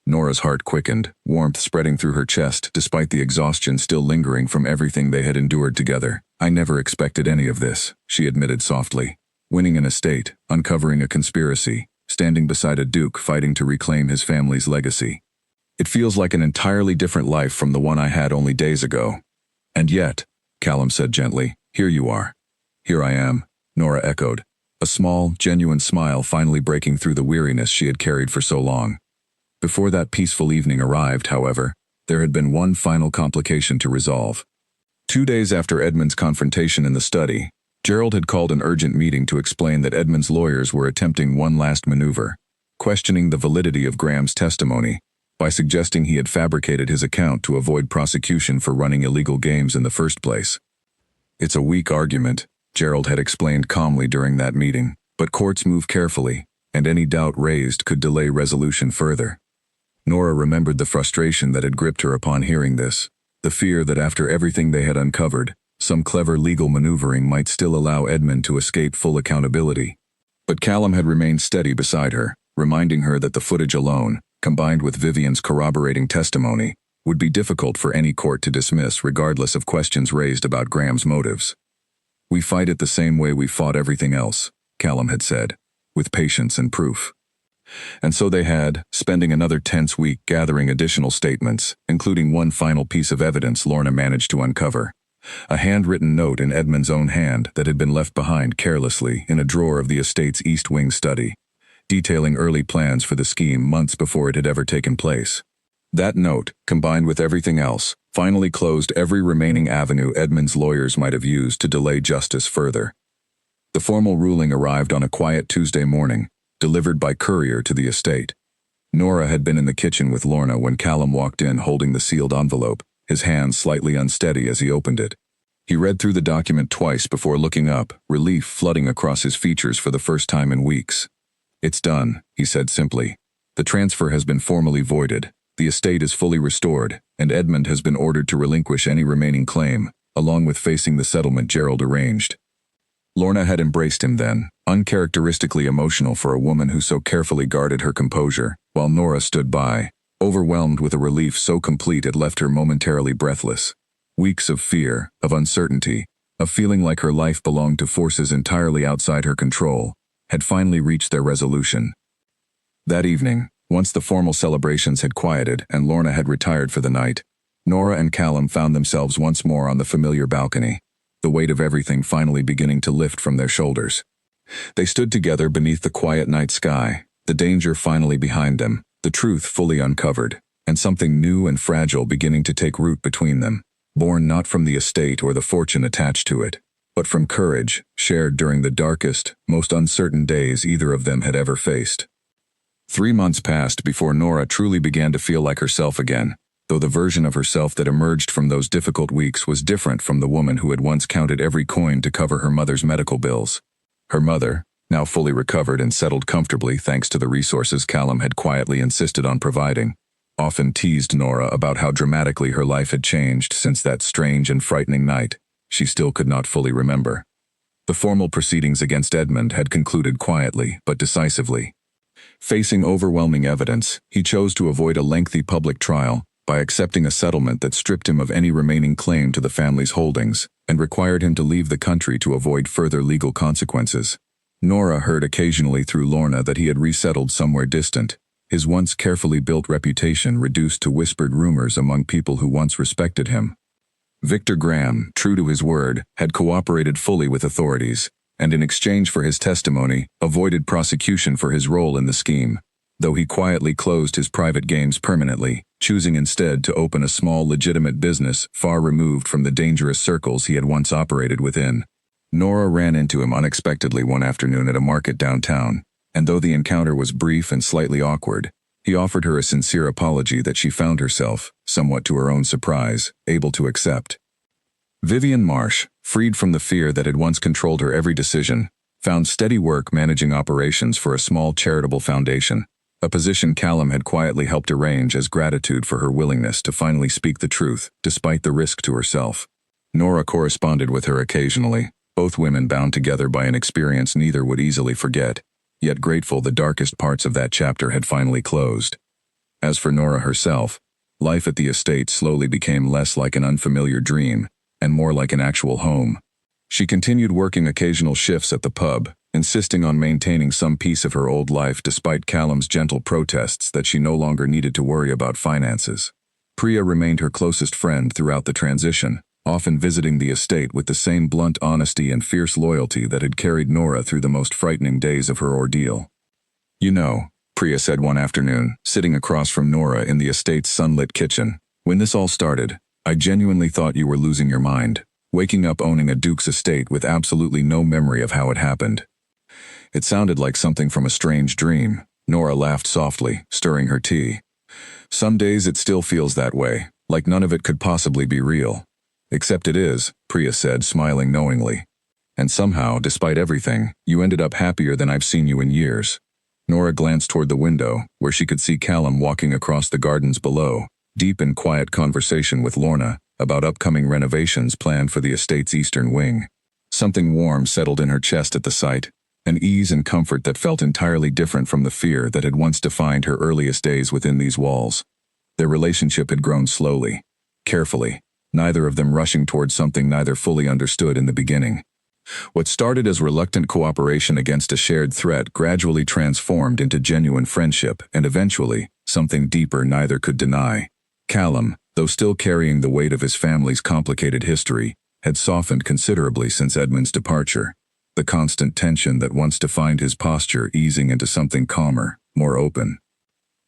Nora's heart quickened, warmth spreading through her chest despite the exhaustion still lingering from everything they had endured together. "I never expected any of this," she admitted softly. "Winning an estate, uncovering a conspiracy, standing beside a duke fighting to reclaim his family's legacy. It feels like an entirely different life from the one I had only days ago. And yet," Callum said gently, "here you are." "Here I am," Nora echoed, a small, genuine smile finally breaking through the weariness she had carried for so long. Before that peaceful evening arrived, however, There had been one final complication to resolve. 2 days after Edmund's confrontation in the study, Gerald had called an urgent meeting to explain that Edmund's lawyers were attempting one last maneuver, questioning the validity of Graham's testimony by suggesting he had fabricated his account to avoid prosecution for running illegal games in the first place. It's a weak argument, Gerald had explained calmly during that meeting, but courts move carefully, and any doubt raised could delay resolution further. Nora remembered the frustration that had gripped her upon hearing this, the fear that after everything they had uncovered, some clever legal maneuvering might still allow Edmund to escape full accountability. But Callum had remained steady beside her, reminding her that the footage alone, combined with Vivian's corroborating testimony, would be difficult for any court to dismiss regardless of questions raised about Graham's motives. "We fight it the same way we fought everything else," Callum had said, with patience and proof. And so they had, spending another tense week gathering additional statements, including one final piece of evidence Lorna managed to uncover. A handwritten note in Edmund's own hand that had been left behind carelessly in a drawer of the estate's East Wing study, detailing early plans for the scheme months before it had ever taken place. That note, combined with everything else, finally closed every remaining avenue Edmund's lawyers might have used to delay justice further. The formal ruling arrived on a quiet Tuesday morning, delivered by courier to the estate. Nora had been in the kitchen with Lorna when Callum walked in holding the sealed envelope, his hand slightly unsteady as he opened it. He read through the document twice before looking up, relief flooding across his features for the first time in weeks. "It's done," he said simply. "The transfer has been formally voided, the estate is fully restored, and Edmund has been ordered to relinquish any remaining claim, along with facing the settlement Gerald arranged." Lorna had embraced him then, uncharacteristically emotional for a woman who so carefully guarded her composure, while Nora stood by, overwhelmed with a relief so complete it left her momentarily breathless. Weeks of fear, of uncertainty, of feeling like her life belonged to forces entirely outside her control, had finally reached their resolution. That evening, once the formal celebrations had quieted and Lorna had retired for the night, Nora and Callum found themselves once more on the familiar balcony, the weight of everything finally beginning to lift from their shoulders. They stood together beneath the quiet night sky, the danger finally behind them, the truth fully uncovered, and something new and fragile beginning to take root between them, born not from the estate or the fortune attached to it, but from courage shared during the darkest, most uncertain days either of them had ever faced. 3 months passed before Nora truly began to feel like herself again, though the version of herself that emerged from those difficult weeks was different from the woman who had once counted every coin to cover her mother's medical bills. Her mother, now fully recovered and settled comfortably thanks to the resources Callum had quietly insisted on providing, often teased Nora about how dramatically her life had changed since that strange and frightening night she still could not fully remember. The formal proceedings against Edmund had concluded quietly but decisively. Facing overwhelming evidence, he chose to avoid a lengthy public trial by accepting a settlement that stripped him of any remaining claim to the family's holdings and required him to leave the country to avoid further legal consequences. Nora heard occasionally through Lorna that he had resettled somewhere distant, his once carefully built reputation reduced to whispered rumors among people who once respected him. Victor Graham, true to his word, had cooperated fully with authorities, and in exchange for his testimony, avoided prosecution for his role in the scheme, though he quietly closed his private games permanently, choosing instead to open a small legitimate business far removed from the dangerous circles he had once operated within. Nora ran into him unexpectedly one afternoon at a market downtown, and though the encounter was brief and slightly awkward, he offered her a sincere apology that she found herself, somewhat to her own surprise, able to accept. Vivian Marsh, freed from the fear that had once controlled her every decision, found steady work managing operations for a small charitable foundation, a position Callum had quietly helped arrange as gratitude for her willingness to finally speak the truth, despite the risk to herself. Nora corresponded with her occasionally, both women bound together by an experience neither would easily forget, yet grateful the darkest parts of that chapter had finally closed. As for Nora herself, life at the estate slowly became less like an unfamiliar dream, and more like an actual home. She continued working occasional shifts at the pub, insisting on maintaining some piece of her old life despite Callum's gentle protests that she no longer needed to worry about finances. Priya remained her closest friend throughout the transition, often visiting the estate with the same blunt honesty and fierce loyalty that had carried Nora through the most frightening days of her ordeal. "You know," Priya said one afternoon, sitting across from Nora in the estate's sunlit kitchen, When this all started, I genuinely thought you were losing your mind, waking up owning a duke's estate with absolutely no memory of how it happened. It sounded like something from a strange dream. Nora laughed softly, stirring her tea. Some days it still feels that way, like none of it could possibly be real. Except it is, Priya said, smiling knowingly. And somehow, despite everything, you ended up happier than I've seen you in years. Nora glanced toward the window, where she could see Callum walking across the gardens below, deep in quiet conversation with Lorna about upcoming renovations planned for the estate's eastern wing. Something warm settled in her chest at the sight, an ease and comfort that felt entirely different from the fear that had once defined her earliest days within these walls. Their relationship had grown slowly, carefully, neither of them rushing towards something neither fully understood in the beginning. What started as reluctant cooperation against a shared threat gradually transformed into genuine friendship and eventually, something deeper neither could deny. Callum, though still carrying the weight of his family's complicated history, had softened considerably since Edmund's departure. The constant tension that once defined his posture easing into something calmer, more open.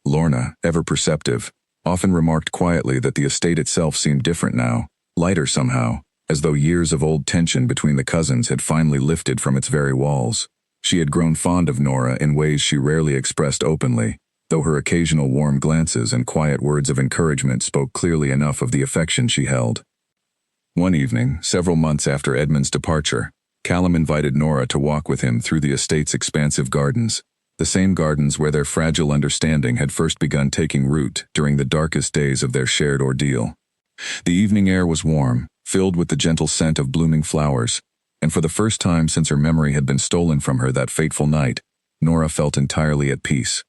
Lorna, ever perceptive, often remarked quietly that the estate itself seemed different now, lighter somehow, as though years of old tension between the cousins had finally lifted from its very walls. She had grown fond of Nora in ways she rarely expressed openly, though her occasional warm glances and quiet words of encouragement spoke clearly enough of the affection she held. One evening, several months after Edmund's departure, Callum invited Nora to walk with him through the estate's expansive gardens, the same gardens where their fragile understanding had first begun taking root during the darkest days of their shared ordeal. The evening air was warm, filled with the gentle scent of blooming flowers, and for the first time since her memory had been stolen from her that fateful night, Nora felt entirely at peace.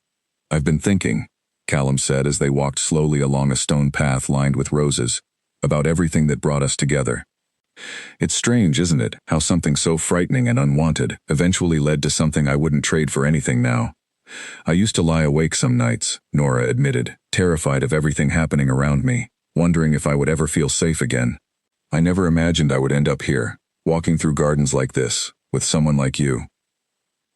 "I've been thinking," Callum said as they walked slowly along a stone path lined with roses, "about everything that brought us together. It's strange, isn't it, how something so frightening and unwanted eventually led to something I wouldn't trade for anything now. I used to lie awake some nights," Nora admitted, terrified of everything happening around me, wondering if I would ever feel safe again. "I never imagined I would end up here, walking through gardens like this, with someone like you."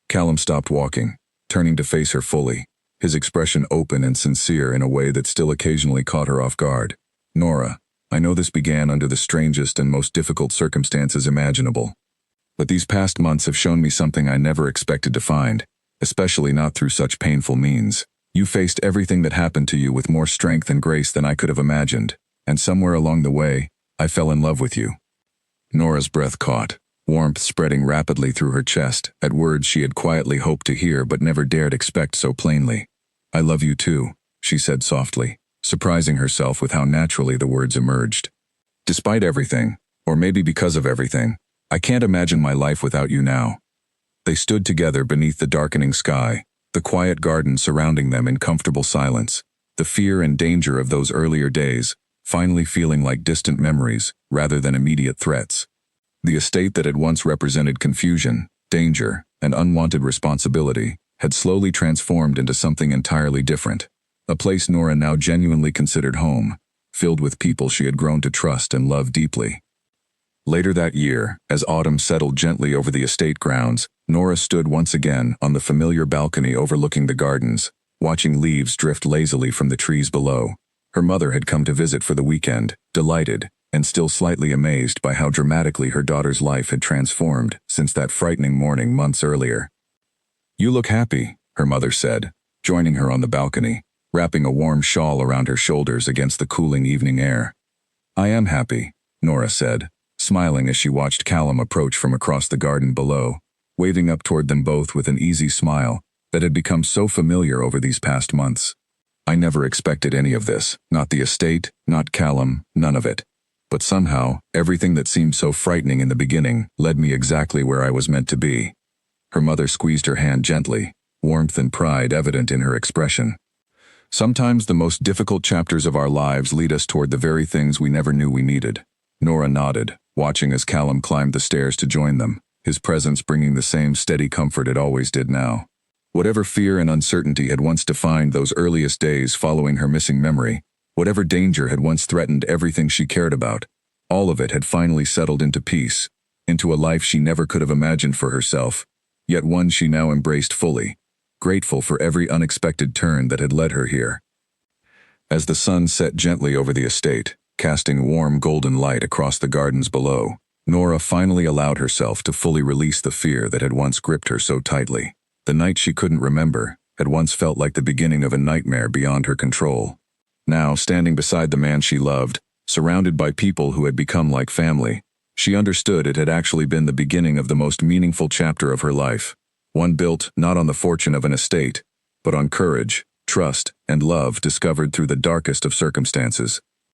Callum stopped walking, turning to face her fully, his expression open and sincere in a way that still occasionally caught her off guard. "Nora, I know this began under the strangest and most difficult circumstances imaginable. But these past months have shown me something I never expected to find, especially not through such painful means. You faced everything that happened to you with more strength and grace than I could have imagined, and somewhere along the way, I fell in love with you." Nora's breath caught, warmth spreading rapidly through her chest at words she had quietly hoped to hear but never dared expect so plainly. "I love you too," she said softly, surprising herself with how naturally the words emerged. "Despite everything, or maybe because of everything, I can't imagine my life without you now." They stood together beneath the darkening sky, the quiet garden surrounding them in comfortable silence, the fear and danger of those earlier days, finally feeling like distant memories rather than immediate threats. The estate that had once represented confusion, danger, and unwanted responsibility had slowly transformed into something entirely different. A place Nora now genuinely considered home, filled with people she had grown to trust and love deeply. Later that year, as autumn settled gently over the estate grounds, Nora stood once again on the familiar balcony overlooking the gardens, watching leaves drift lazily from the trees below. Her mother had come to visit for the weekend, delighted, and still slightly amazed by how dramatically her daughter's life had transformed since that frightening morning months earlier. "You look happy," her mother said, joining her on the balcony, wrapping a warm shawl around her shoulders against the cooling evening air. "I am happy," Nora said, smiling as she watched Callum approach from across the garden below, waving up toward them both with an easy smile that had become so familiar over these past months. "I never expected any of this, not the estate, not Callum, none of it. But somehow, everything that seemed so frightening in the beginning led me exactly where I was meant to be." Her mother squeezed her hand gently, warmth and pride evident in her expression. "Sometimes the most difficult chapters of our lives lead us toward the very things we never knew we needed." Nora nodded, watching as Callum climbed the stairs to join them, his presence bringing the same steady comfort it always did now. Whatever fear and uncertainty had once defined those earliest days following her missing memory, whatever danger had once threatened everything she cared about, all of it had finally settled into peace, into a life she never could have imagined for herself, yet one she now embraced fully, grateful for every unexpected turn that had led her here. As the sun set gently over the estate, casting warm golden light across the gardens below, Nora finally allowed herself to fully release the fear that had once gripped her so tightly. The night she couldn't remember had once felt like the beginning of a nightmare beyond her control. Now, standing beside the man she loved, surrounded by people who had become like family, she understood it had actually been the beginning of the most meaningful chapter of her life, one built not on the fortune of an estate, but on courage, trust, and love discovered through the darkest of circumstances.